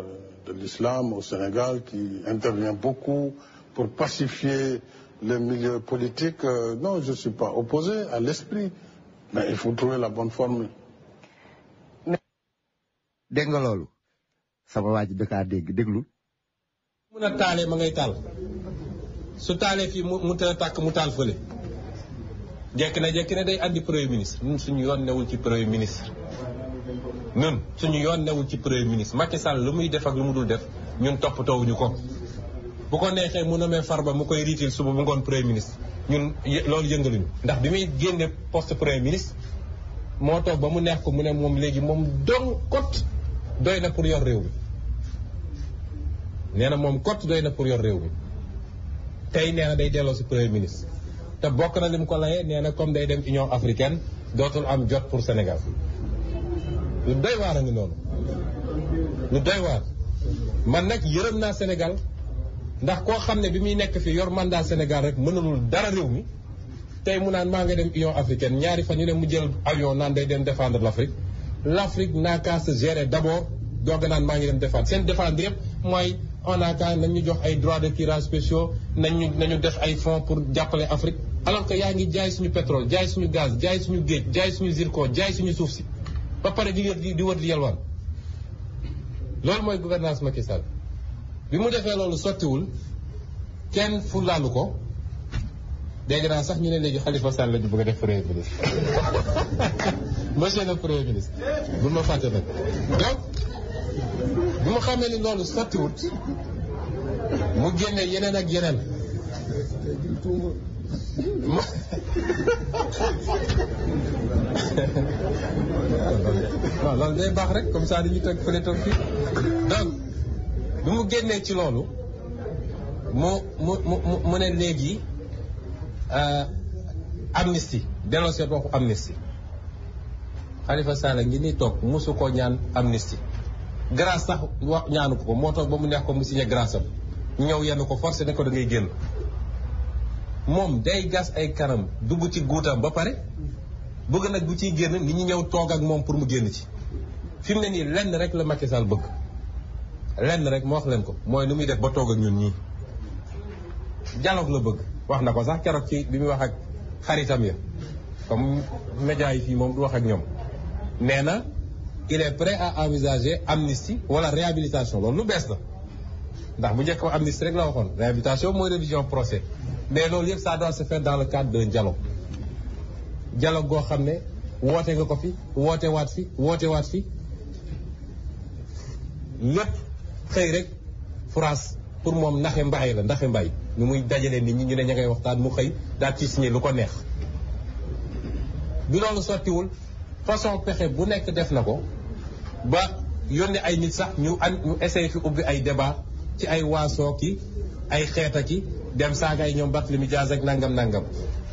de l'islam au Sénégal, qui intervient beaucoup pour pacifier les milieux politiques. Non, je ne suis pas opposé à l'esprit, mais il faut trouver la bonne formule. dégg nga loolu sama waa ji dëkkaa déglul mun a taalee ma ngay taal su taalee fii mu teel a tàkk mu taal fële jekki na day andi premier ministre ñun suñu yoon newul ci premier ministre ñun suñu yoon newul ci premier ministre Macky Sall lu muy def ak lu mu dul def ñun toppatoowuñu ko bu ko neexee mu nommé Farba mu koy riitil suba bu ngoon premier ministre ñun loolu yëngaluñu ndax bi muy génne poste premier ministre moo toog ba mu neex ko mu ne moom léegi moom dong kot doy na pour yor réew mi nee na moom kot doy na pour yor réew mi tey nee na day delloo si premier ministre te bokk na li mu ko layee nee na comme day dem Union africaine dootul am jot pour Sénégal lu doy waar a ngi noonu lu doy waar man nag yërëm naa Sénégal ndax koo xam ne bi muy nekk fi yor mandat Sénégal rek mënulul dara réew mi tey mu naan maa nga dem Union africaine ñaari fan yu ne mu jël avion naan day dem défendre l'Afrique l'Afrique n'a qu'à se gérer d'abord doog naan maa ngi dem défendre seen défendre yëpp mooy on a qu'à nañ ñu jox ay droits de tirage spéciaux nañu def ay fonds pour jàppale Afrique alors que yaa ngi jaay suñu pétrole jaay suñu gaz jaay suñu géej jaay suñu zircon jaay suñu suuf si ba pare di wër di yelwaan loolu mooy gouvernance Macky Sall bi mu defee loolu sottiwul kenn fu laalu ko dégg naa sax ñu ne léegi Khalifa Sall la ñu bëgg a def premier ministre monsieur le premier ministre bu ma fàtte nag donc bi mu xamee ni loolu sottiwut mu génne yeneen ak yeneen non loolu day baax rek comme ça dañuy toog fële toog fii donc bi mu génnee ci loolu mu ne léegi amnistie delloo seet waxu amnistie Khalifa Sall ngi nii toog mosu koo ñaan amnistie grâce sax wax ñaanu ko moo toog ba mu neex ko mu signé grâce am ñëw yenn ko forcé ne ko da ngay génn moom day gas ay kanam dugg ci guutam ba pare bëgg nag bu ciy génn nit ñi ñëw toog ak moom pour mu génn ci fi mu ne nii lenn rek la Macky Sall bëgg lenn rek mu wax leen ko mooy nu muy def ba toog ak ñun ñii dialogue la bëgg wax na ko sax keroog ci bi muy wax ak xaritam ya comme média yi fii moom du wax ak ñoom nee na il est prêt à envisager amnistie wala réhabilitation loolu lu bees la ndax bu njëkk ba amnistie rek la waxoon réhabilitation mooy révision procès mais loolu yëpp ça doit se faire dans le cadre d'un dialogue goo xam ne woote nga ko fi woote waat fi lépp xëy rek phrase pour moom ndaxe mbay nu muy dajalee nit ñi ñu ne ña ngay waxtaan mu xëy daal ci signé lu ko neex bi loolu sottiwul façon pexe bu nekk def na ko ba yónni ay nit sax ñu essayé fi ubbi ay débat ci ay waasoo ki ay xeeta ki dem saaga ay ñoom Barthélémy Dias ak nangam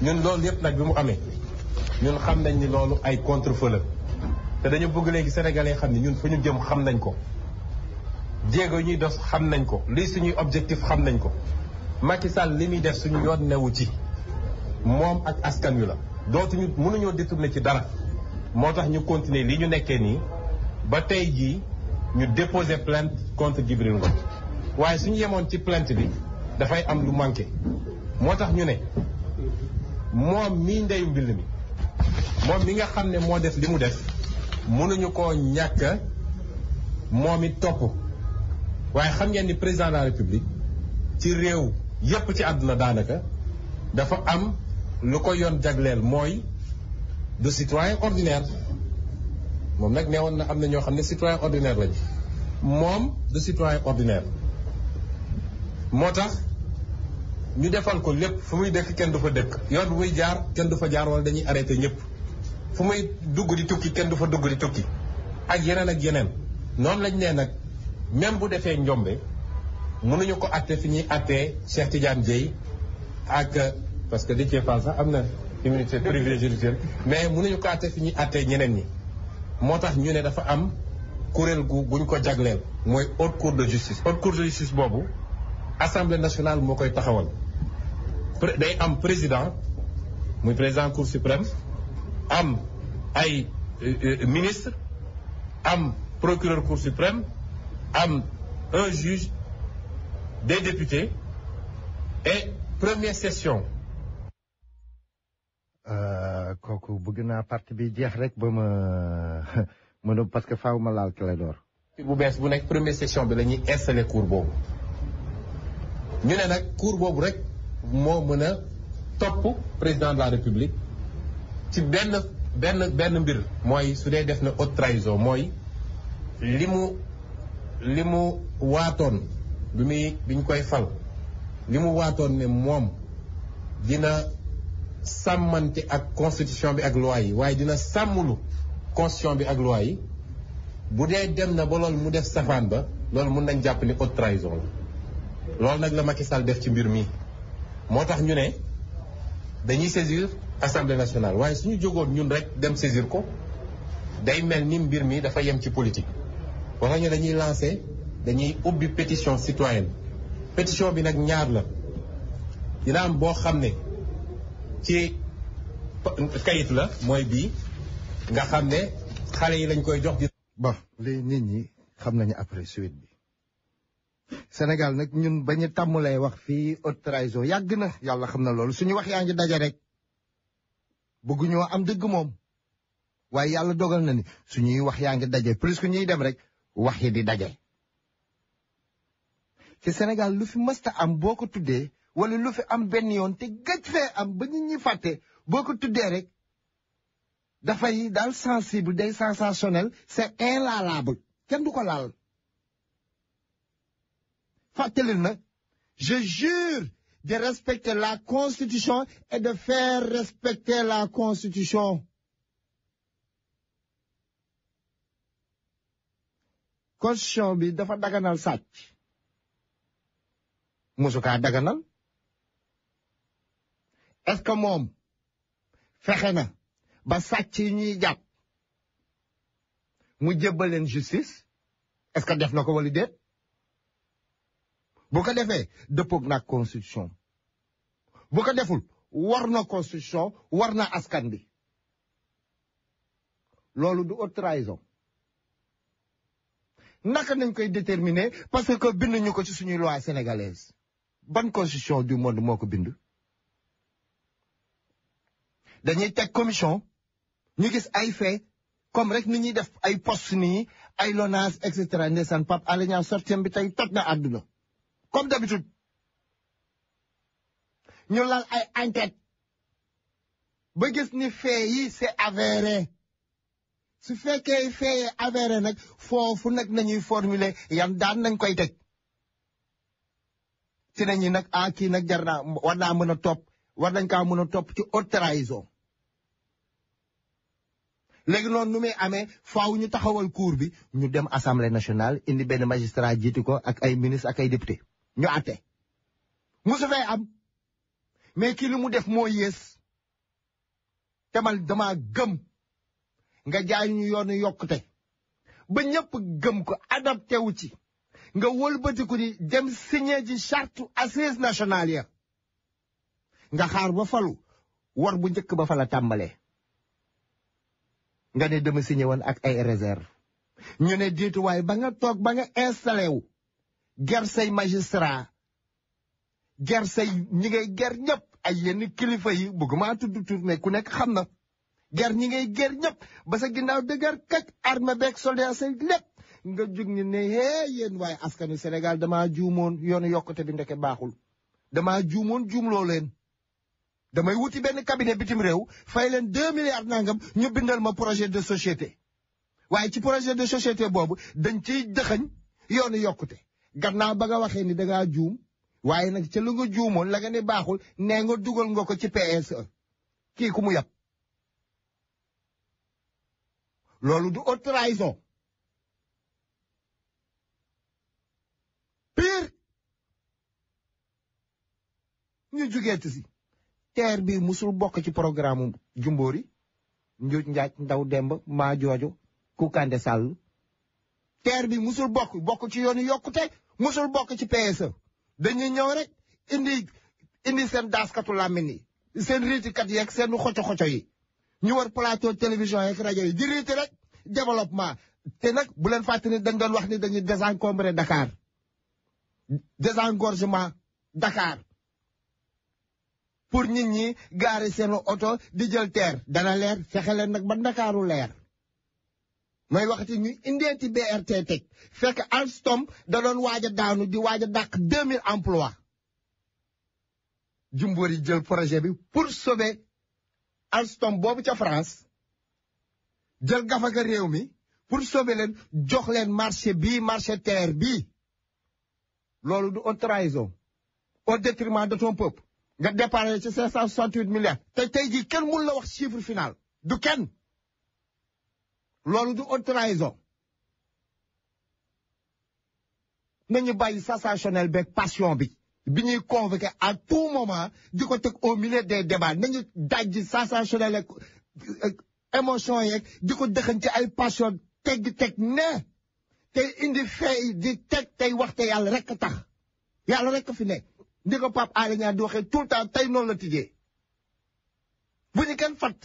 ñun loolu yëpp nag bi mu amee ñun xam nañ ni loolu ay contre-feu la te dañu bëgg léegi sénégalais xam ni ñun fu ñu jëm xam nañ ko jéego ñuy dos xam nañ ko lii suñuy objectif xam nañ ko Macky Sall li muy def suñu yoon newu ci moom ak askan wi la dootuñu mënuñoo détourner ci dara moo tax ñu continuer li ñu nekkee nii ba tey jii ñu déposer plainte contre Djibril Ngom waaye suñu yemoon ci plainte bi dafay am lu manqué moo tax ñu ne moom mii ndeyu mbill mi moom mi nga xam ne moo def li mu def mënuñu koo ñàkk moom it topp waaye xam ngeen ni président de la république ci réew yépp ci àdduna daanaka dafa am lu ko yoon jagleel mooy du citoyen ordinaire moom nag nee woon na am na ñoo xam ne citoyen ordinaire lañu moom du citoyen ordinaire moo tax ñu defal ko lépp fu muy dëkk kenn du fa dëkk yoon bu muy jaar kenn du fa jaar wala dañuy arrêté ñëpp fu muy dugg di tukki kenn du fa dugg di tukki ak yeneen noonu lañ nee nag même bu defee njombe mënuñu ko atte fi ñuy attee Cheikh Tidiane Dièye ak parce que Déthié Fall sax am na immunité privilégiée mais mënuñu ko atte fi ñuy attee ñeneen ñi moo tax ñu ne dafa am kuréel guñ ko jagleel mooy haute cour de justice boobu assemblée nationale moo koy taxawal day am président muy président cour suprême am ay ministre am procureur cour suprême am un juge des députés et première session. kooku bëgg naa parti bi jeex rek ba ma parce que faaw ma laal Clédor. bu bees bu nekk première session bi la ñuy installé cour boobu ñu ne nag cour boobu rek moo mën a topp président de la république ci benn mbir mooy su dee def na haute trahison mooy li mu waatoon bi ñu koy fal li mu waatoon ne moom dina sàmmante ak constitution bi ak loi yi waaye dina sàmmulu constitution bi ak loi yi bu dee dem na ba loolu mu def safaan ba loolu mun nañ jàpp ni haute trahison la loolu nag la Macky Sall def ci mbir mi moo tax ñu ne dañuy saisir assemblée nationale waaye suñu jógoon ñun rek dem saisir ko day mel ni mbir mi dafa yem ci politique wax ñu dañuy ubbi pétition citoyenne pétition bi nag ñaar la dina am boo xam ne ci kayit la mooy bii nga xam ne xale yi lañ koy jox di bon léegi nit ñi xam nañu après suite bi Sénégal nag ñun bañu tàmmulee wax fii haute trahison yàgg na yàlla xam na loolu suñu wax yaa ngi daje rek bëgguñoo am dëgg moom waaye yàlla dogal na ni suñuy wax yaa ngi daje plus que ñuy dem rek wax yi di daje ci Sénégal lu fi mësta am boo ko tuddee wala lu fi am benn yoon te gëj fee am ba nit ñi fàtte boo ko tuddee rek dafay daal sensible day sensationnel c'est inlaalaable kenn du ko laal fàttalil na je jure de respecter la constitution et de faire respecter la constitution constitution bi dafa daganal sàcc mosu kaa daganal est-ce que moom fexe na ba sàcc yi ñuy jàpp mu jébbal leen justice est-ce que def na ko wala déet bu ko defee dëppoog nag constitution bu ko deful war na constitution war na askan bi loolu du haute trahison naka nañ koy déterminer parce que bind ñu ko ci suñuy loi sénégalaise ban constitution du monde moo ko bind dañuy teg commission ñu gis ay fait comme rek ni ñuy def ay poste nii ay LONASE et cetera ndeysaan Pape Alé Niang sortiem bi tey toj na àdduna comme d'habitude ñu lal ay enquête ba gis ni fait yi c'est avéré su fekkee fait yi avéré nag foofu nag nañuy formuler yan daan nañ koy teg ci nañu nag kii nag jar naa war naa mën a topp war nañ kaa mën a topp ci haute trahison léegi noonu nu muy amee faaw ñu taxawal cour bi ñu dem assemblée nationale indi benn magistrat jiitu ko ak ay ministre ak ay député ñu àtte musu fee am mais kii li mu def moo yées te man dama gëm nga jaay ñu yoonu yokkute ba ñëpp gëm ko adapté wu ci nga wëlbatiku ni dem signé ji charte assises nationales ya nga xaar ba falu war bu njëkk ba fa la tàmbalee nga ne dama signé woon ak ay réserve ñu ne diitu waaye ba nga toog ba nga installé wu ger say magistrat ger say ñi ngay ger ñëpp ay yenn kilifa yi bëgguma tudd tur mais ku nekk xam na ger ñi ngay ger ñëpp ba sa ginnaaw dëgër kak armée beeg soldat say lépp nga jug ni ne yéen waaye askanu Sénégal damaa juumoon yoonu yokkute bi ndeke baaxul damaa juumoon juumloo leen damay wuti benn cabinet bitim réew fay leen 2 milliards nangam ñu bindal ma projet de société waaye ci projet de société boobu dañ ciy dëxañ yoonu yokkute gannaaw ba nga waxee ni dangaa juum waaye nag ca lu nga juumoon la nga ne baaxul nee nga dugal nga ko ci PSE kii ku mu yàpp loolu du haute trahison pire ñu jugeeti si TER bi musul bokk ci programme Jumbóori Njuuj Njaaj Ndaw Demba maa joojo Kukande Sall TER bi musul bokk ci yoonu yokkute musul bokk ci PSE dañuy ñëw rek indi seen daaskatu làmmiñ yi seen riitikat yeeg seen xoco-xoco yi ñu war plateau télévision yeeg rajo yi di riiti rek développement te nag bu leen fàtte ni dañ doon wax ni dañuy désencombrer Dakar désengorgement Dakar pour nit ñi gaari seen oto di jël TER dana leer fexe leen nag ba Dakaru leer may waxati ñu indeeti BRT teg fekk Alstom da doon waaj a daanu di waaj a dàq 2000 emplois Jumbóori jël projet bi pour sauver Alstom boobu ca France jël gafaka réew mi pour sauver leen jox leen marché bii marché TER bii loolu du haute trahison au détriment de ton peuple nga déparé ci 568 milliards tey jii kenn mun la wax chiffre final du kenn loolu du haute trahison nañu bàyyi sensationnel beeg passion bi ñuy convoqué à tout moment di ko teg au milieu des débats nañu dajji sensationnel ak émotion yeeg di ko dëxañ ci ay passion teg ne tey indi fee di teg tey waxte yàlla rek tax yàlla rek fi ne ndi ko Pape Alé Niang di waxee tout le temps tey noonu la tijjee bu ñu kenn fat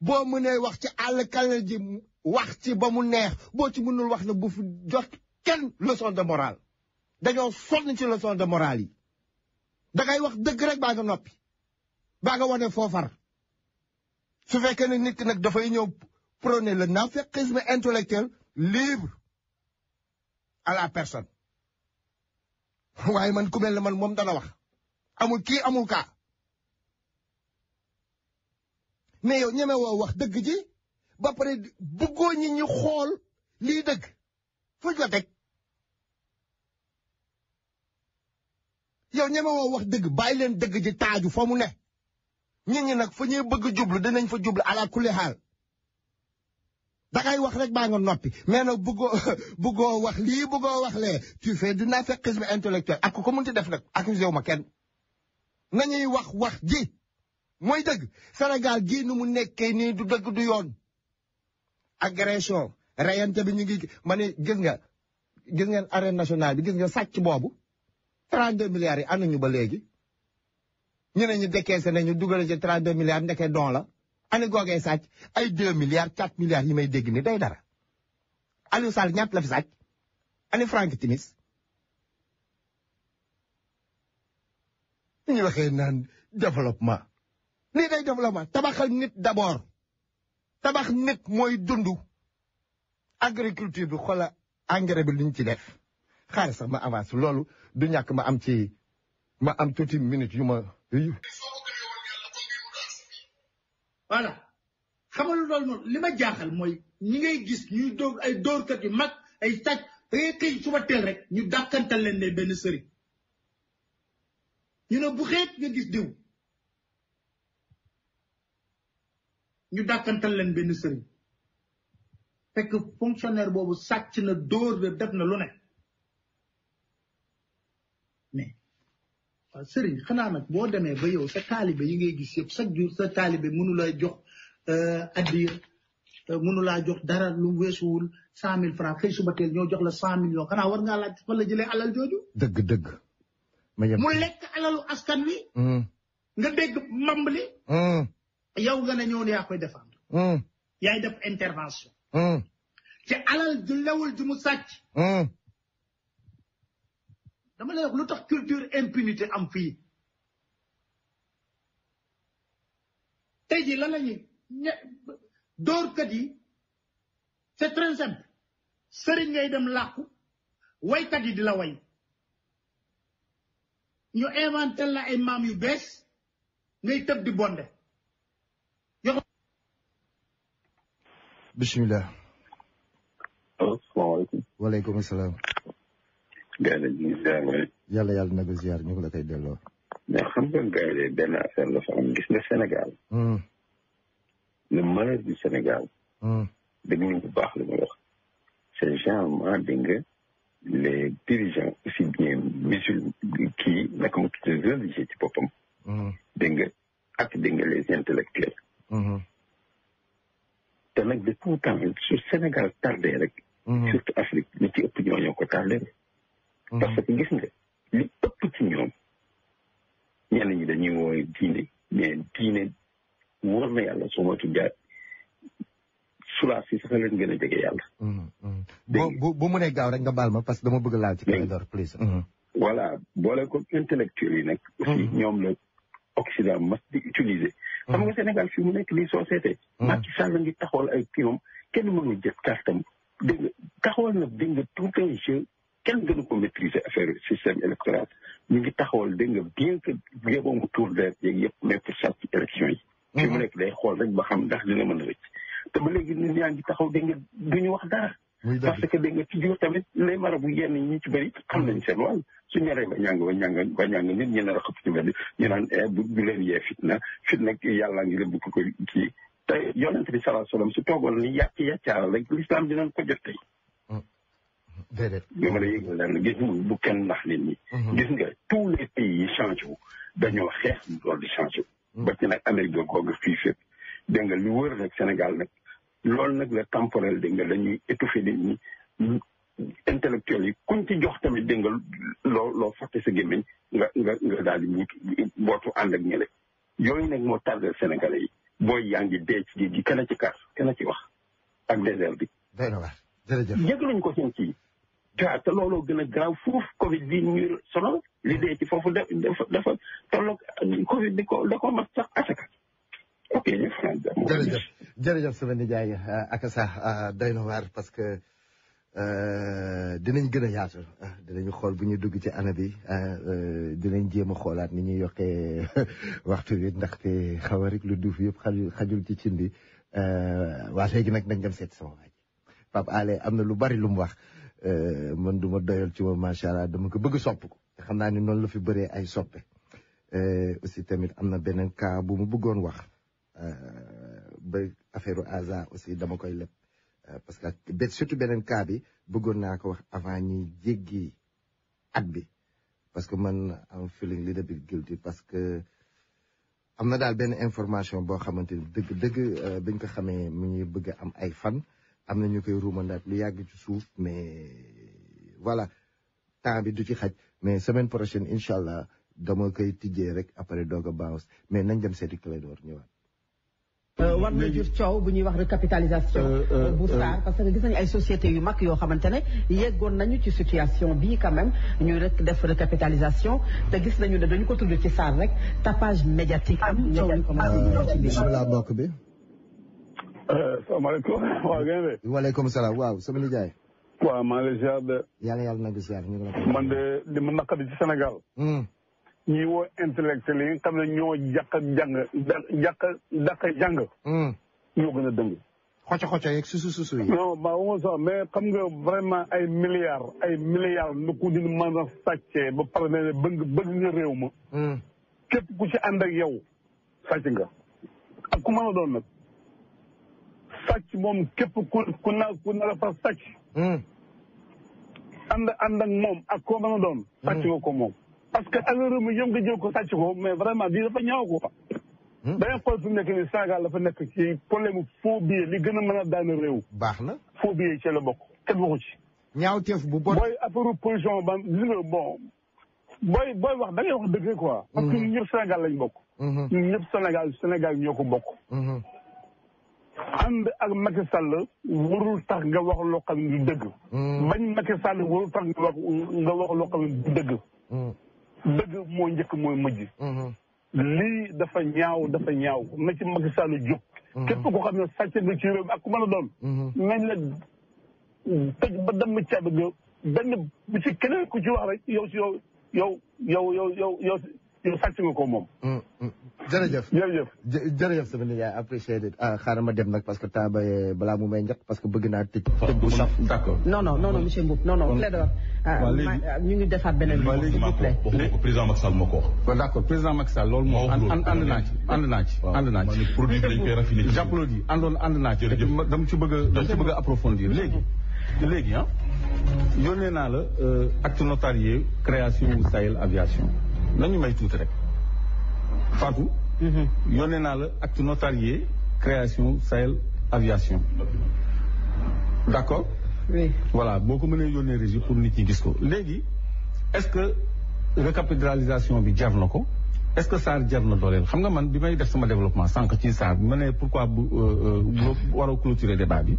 boo mënee wax ci àll kale ji wax ci ba mu neex boo ci mënul wax na bu fi jox kenn leçon de morale dañoo sonn ci leçon de morale yi dangay wax dëgg rek baa nga noppi baa nga wane foofar su fekkee ne nit ki nag dafay ñëw prôner le naaféqisme intellectuel libre à la personne waaye man ku mel ne man moom dana wax amul kii amul kaa mais yow ñeme woo wax dëgg ji ba pare bëggoo ñi ñi xool lii dëgg fuñ ko teg yow ñeme woo wax dëgg bàyyi leen dëgg ji taaju fa mu ne nit ñi nag fa ñuy bëgg jublu dinañ fa jublu ala kulli xaal dangay wax rek baa nga noppi mais nag bëggoo wax lii bëggoo wax lee tu fais du naaféqisme intellectuel ak ko mënti def nag accusé wu ma kenn nañuy wax ji mooy dëgg Sénégal gii nu mu nekkee nii du dëgg du yoon agression rayante bi ñu ngi ma ne gis ngeen arène nationale bi gis nga sàcc boobu 32 milliards yi am nañu ba léegi ñu ne ñu décaissé nañu dugal ci 32 milliards ndeke don la ani googee sàcc ay 2 milliards 4 milliards yi may dégg ni day dara Aliou Sall ñaat la fi sàcc ani Frank Timis ñu waxee naan développement lii day développement tabaxal nit d'abord tabax nit mooy dundu agriculture bi xoola engrais bi liñ ci def xaaral sax ma avance loolu du ñàkk ma am tuuti minute yu ma voilà xamal loolu noonu li ma jaaxal mooy ñi ngay gis ñuy doog ay dóorkat yu mag ay sàcc da ngay xëy suba teel rek ñu dàkkantal leen ne benn sëriñ ñu ne bu xeet nga gis diw ñu dàkkantal leen benn sëriñ fekk fonctionnaire boobu sàcc na dóor de def na lu ne mais waaw sëriñ xanaa nag boo demee ba yow sa taalibe yi ngay gis yëpp chaque jour sa taalibe mënu lay jox addiya mënu laa jox dara lu weesuwul 100 000 francs xëy suba teel ñoo jox la 100 millions xanaa war ngaa laaj fan la jëlee alal jooju. dëgg. mu lekk alalu askan wi. nga dégg mambali. yow nga ne ñëw ne yaa koy défendre. yaay def intervention. ci alal ju lewul ju mu sàcc. dama lay wax lu tax culture impunité am fii tey jii lan la ñuy dóorkat yi c'est très simple sëriñ ngay dem làkku waykat yi di la way ñu inventé la ay maam yu bees ngay tëb di bonde bismillah. asalaamaaleykum. waaleykum salaam. gars yi ñu ziar yàlla na ko ziar ñu ko la koy delloo. mais xam nga gars yi benn affaire la fa am gis nga Sénégal. le malheur du Sénégal. dégg nga bu baax li ma wax. c'est généralement dégg nga les dirigeants aussi bien musulmans kii naka ma tudd religieux ci boppam. dégg nga ak dégg nga les intellectuels. te nag de tout temps su Sénégal tardé rek. surtout Afrique li ci ëpp ñoo ko tardé. parce que gis nga li ëpp ci ñoom ñenn ñi dañuy woowe diine mais diine wóor na yàlla su moytu jaar sulaas yi sax leen gën a jege yàlla. bu mu ne gaaw rek nga baal ma parce que dama bëgg laal ci corridor please. voilà boole ko intellectuels yi nag. aussi ñoom la Occident mas di utiliser. xam nga Sénégal fi mu nekk nii soo seetee. Macky Sall ngi taxawal ay pion kenn mënul jël kartam dégg nga taxawal na dégg nga tout un jeu. kenn gënu ko maîtriser affaire système électoral ñu ngi taxawal dégg nga bien que yeboo mu tour de yeeg yëpp mais pour sàcc ci élection yi. fi mu nekk day xool rek ba xam ndax dina mën a rëcc. te ba léegi nit ñaa ngi taxaw dégg nga du ñu wax dara parce que dégg nga toujours tamit les marabout yenn ñi ci bëri xam nañ seen wàll su ñoree ba ñàng nit ñi nar a xëpp ci mbedd ñu naan bu leen yee fitna yàlla ngi leen bu ko kii te yonent bi sallallahu alayhi wasallam su toogoon ni yàccaaral rek l'islam dinañ ko jot tey déedéet bi ma la yëgal leen gis nga bu kenn nax nit ñi gis nga tous les pays yi changé wu dañoo xeex mu dool di changé wu ba ci nag Amérique ga googu fii fépp dégg nga li wër nag Sénégal nag loolu nag la temporel dégg nga dañuy étouffer nit ñi intellectuels yi kuñ ci jox tamit dégg nga loo fàtte sa gémmiñ nga daal di bootu ànd ak ñële yooyu nag moo tardé Sénégalais yi booy yaa ngi dee ci géej gi kenn ci kaas kenn ci wax ak désert bi doy na waar jërëjëf yëgluñ ko seen kii te looloo gën a grave foofu Covid bi ñuy sonal li dee ci foofu dafa tolloog Covid bi da ko mat sax asaka ok ñu fanaan jërëjëf sama nijaay ak sax doy na waar parce que dinañ gën a yaatal dinañu xool bu ñuy dugg ci année bi dinañ jéem a xoolaat ni ñuy yokkee waxtu bi ndaxte xaw a rek lu duuf yëpp xajul ci cin bi waa léegi nag nañ dem seet sama waaj Pape Alé am na lu bari lu mu wax man du ma doyal ci moom macha allah dama ko bëgg sopp ko te xam naa ni noonu la fi bëree ay soppe aussi tamit am na beneen cas bu mu bëggoon wax ba affaire asa aussi dama koy leb parce que surtout beneen cas bi bëggoon naa ko wax avant ñuy jéggi at bi parce que man am feeling little bit guilty parce que am na daal benn information boo xamante ni dëgg biñ ko xamee mu ngi bëgg a am ay fan am na ñu koy ruumandaat lu yàgg ci suuf mais voilà temps bi du ci xaj mais semaine prochaine incha allah dama koy tijjee rek après doog a baawus mais nañ dem seeti Clédor ñëwaat. war na jur coow bu ñuy wax recapitalisation bu SAR parce que gis nañu ay sociétés yu mag yoo xamante ne yeggoon nañu ci situation bii quand même ñu rek def recapitalisation te gis nañu ne dañu ko tudd ci SAR rek tapage médiatique am ñëw ñu commencé bismillah mbokk bi salaamaaleykum waaw ngeen de waaleykum salaam waaw sama nijaay waaw maa ngi lay ziar de yàlla na gi ziar ñu ngi la man de li ma naqari ci Sénégal ñi woo intellectuel yi nga xam ne ñoo dàq jàng ñoo gën a dëng xoco yeeg susu yi non ba wama sax mais xam nga vraiment ay milliards nu ko dina mën a sàccee ba pare ne bëgg nga réew ma képp ku ci ànd ak yow sàcc nga ak ku mën a doon nag sàcc moom képp ku nar a fa sàcc ànd ak moom ak koo mën a doon sàcc nga ko moom parce que alal mi yëm nga jël ko sàcc ko mais vraiment bii dafa ñaaw ko dañuy xool fi mu nekk nii Sénégal dafa nekk ci problème faux billet li gën a mën a daana réew baax na faux billet ci la bokk kenn waxu ci ñaaw teef bu bon booy affaire position ba li nga bon booy wax da ngay wax dëgg quoi parce que ñun ñëpp Sénégal lañ bokk ñun ñëpp Sénégal ñoo ko bokk ànd ak Macky Sall warul tax nga wax loo xam ne du dëgg bañ Macky Sall warul tax nga wax loo xam ne du dëgg dëgg moo njëkk mooy mujj lii dafa ñaaw na ci Macky Sall jóg képp ko xam ne sàcc nga ci réew mi ak ku mën a doon nañ la tëj ba dem caabi ga benn bu ci keneen ku ci wax rek yow sàcc nga ko moom jërëjëf sama nijaay apprécié it xaaral ma dem nag parce que temps balaa mu may njëkk parce que bëgg naa tëj bu saf d'accord non monsieur Mboup non Clédor ñu ngi defaat beneen bi s'il vous plaît président Macky Sall moo ko wax d'accord président Macky Sall loolu moom ànd naa ci produit dañ koy raffiné j'applaudis ànd naa ci dama ci bëgg a approfondir léegi yónnee naa la acte notarié création wu Sahel aviation nañu may tuuti rek Fatou yónnee naa la acte notarié création Sahel aviation d'accord oui voilà boo ko mënee yónnee régie pour nit ñi gis ko léegi est-ce que recapitalisation bi jar na ko est-ce que SAR jar na dooleel xam nga man bi may def sama développement sànq ci SAR bi ma ne pourquoi war a clôturer débat bi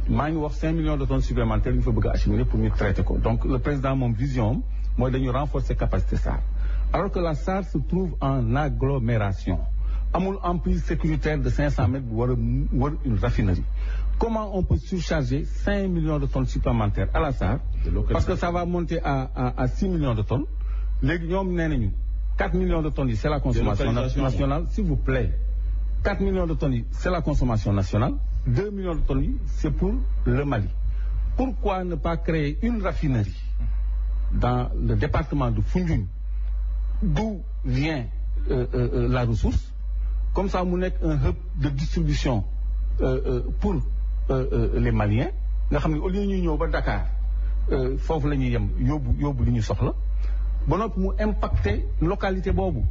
maa ngi wax 5 millions de tonnes supplémentaires ñu fa bëgg a acheminer pour ñu traiter ko donc le président moom vision mooy dañu renforcer capacité SAR alors que la SAR se trouve en agglomération amul emprise sécuritaire de 500 mètres bu war une raffinerie comment on peut surcharger 5 millions de tonnes supplémentaires à la SAR parce que ça va monter à 6 millions de tonnes léegi ñoom nee nañu 4 millions de tonnes yi c'est la consommation nationale s'il vous plaît 4 millions de tonnes yi c'est la consommation nationale 2 millions de tonnes yi c'est pour le Mali pourquoi ne pas créer une raffinerie dans le département de Foundiougne, d'où vient la ressource, comme ça mu nekk un hub de distribution pour les Maliens nga xam ne au lieu ñuy ñëw ba Dakar foofu la ñuy yem yóbbu li ñu soxla ba noppi mu impacter localité boobu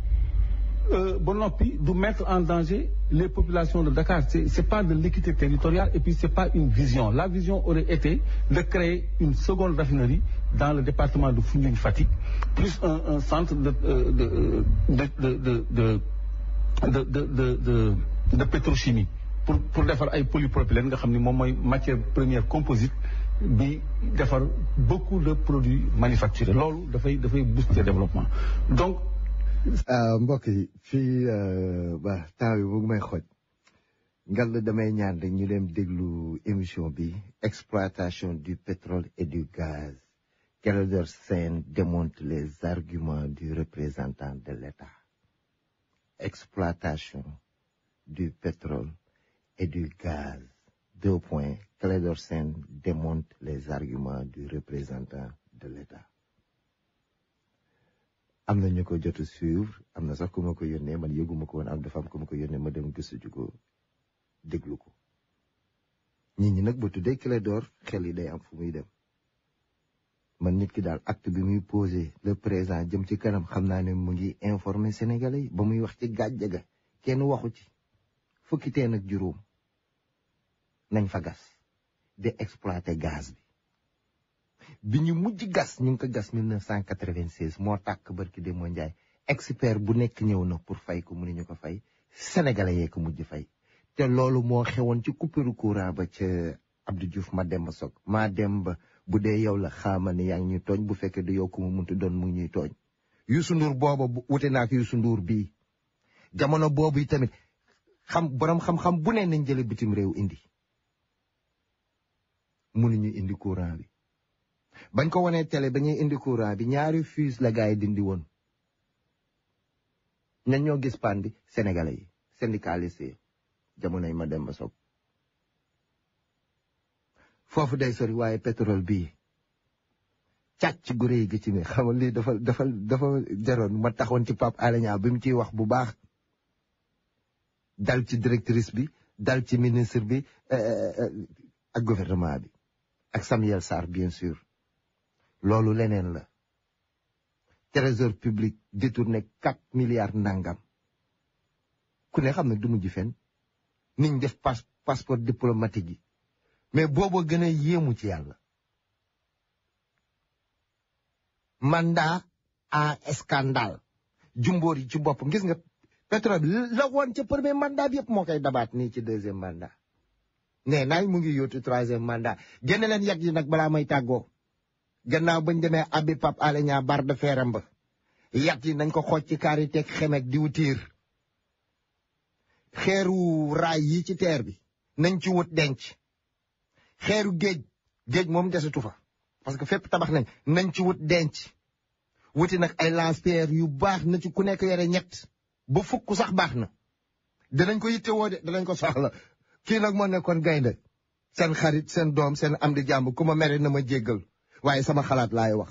ba noppi du mettre en danger les populations de Dakar. C'est pas de l'équité territoriale et puis c'est pas une vision. La vision aurait été de créer une seconde raffinerie dans le département de Foundiougne Fatick, plus un centre de pétrochimie pour defar ay polypropylène nga xam ni moom mooy matière première composite bi defar beaucoup de produits manufacturés loolu dafay booster développement donc. mbokk yi fii ba temps bi bu may xooj ngal damay ñaan rek ñu dem déglu émission bi exploitation du pétrole et du gaz. Clédor Sène démontre les arguments du représentant de l'État. Exploitation du pétrole et du gaz. 2 points. Clédor Sène démontre les arguments du représentant de l'État. am na ñu ko jot a suivre am na sax ku ma ko yónnee man yëguma ko woon am dafa am ku ma ko yónnee ma dem gëstu ji ko déglu ko nit ñi nag ba tuddee Clédor xel yi day am fu muy dem man nit ki daal acte bi muy posé le présent jëm ci kanam xam naa ne mu ngi informer Sénégalais yi ba muy wax ci gàjj ga kenn waxu ci fukki teen ak juróom nañ fa gas di exploiter gaz bi ñu mujj gas ñu ngi ko gas 1996 moo tàkk barki de moo njaay expert bu nekk ñëw na pour fay ko mënuñu ko fay sénégalais yee ko mujj fay te loolu moo xewoon ci coupure courant ba ca Abdou Diouf Mademba Sock Mademba bu dee yow la xaamal ne yaa ngi ñuy tooñ bu fekkee du yow ko mu muntu doon mu ngi ñuy tooñ Youssou Ndour booba wute naa ak Youssou Ndour bii jamono boobu yi tamit borom xam-xam bu ne nañ jële bitim réew indi mënuñu indi courant bi bañ ko wanee télé ba ñuy indi courant bi ñaari fuse la gars yi dindi woon ñan ñoo gis pan bi sénégalais yi syndicalistes yi jamonoy Mademba Sock foofu day sori waaye pétrole bii càcc gu rëy gi ci ne xam nga lii dafa jaroon ma taxoon ci Pape Alé Niang bi mu ciy wax bu baax dal ci directrice bi dal ci ministre bi ak gouvernement bi ak Samuel Sarr bien sûr loolu leneen la trésor public détourné 4 milliards ndàngam ku ne xam ne du mujj fenn niñ def passeport diplomatique yi mais boobu gën a yéemu ci yàlla mandat à scandale jumboor yi ci bopp gis nga pétrole bi la woon ca premier mandat bi yëpp moo koy dabaat nii ci deuxième mandat nee nañ mu ngi yóotu troisième mandat génne leen yàgg yi nag balaa may tàggoo gannaaw bañ demee abbi Pape Alé Niang barre de feram ba yàgg yi nañ ko xooj ci kaar yi teg xemek diw tiir xeeru raay yi ci teer bi nañ ci wut denc xeeru géej moom desatu fa parce que fépp tabax nañ ci wut denc wuti nag ay lance-pierre yu baax na ci ku nekk yore ñett ba fukk sax baax na danañ ko yittewoo de danañ ko soxla kii nag moo nekkoon gaynde seen xarit seen doom seen am di jàmb ku ma mere na ma jéggal waaye sama xalaat laay wax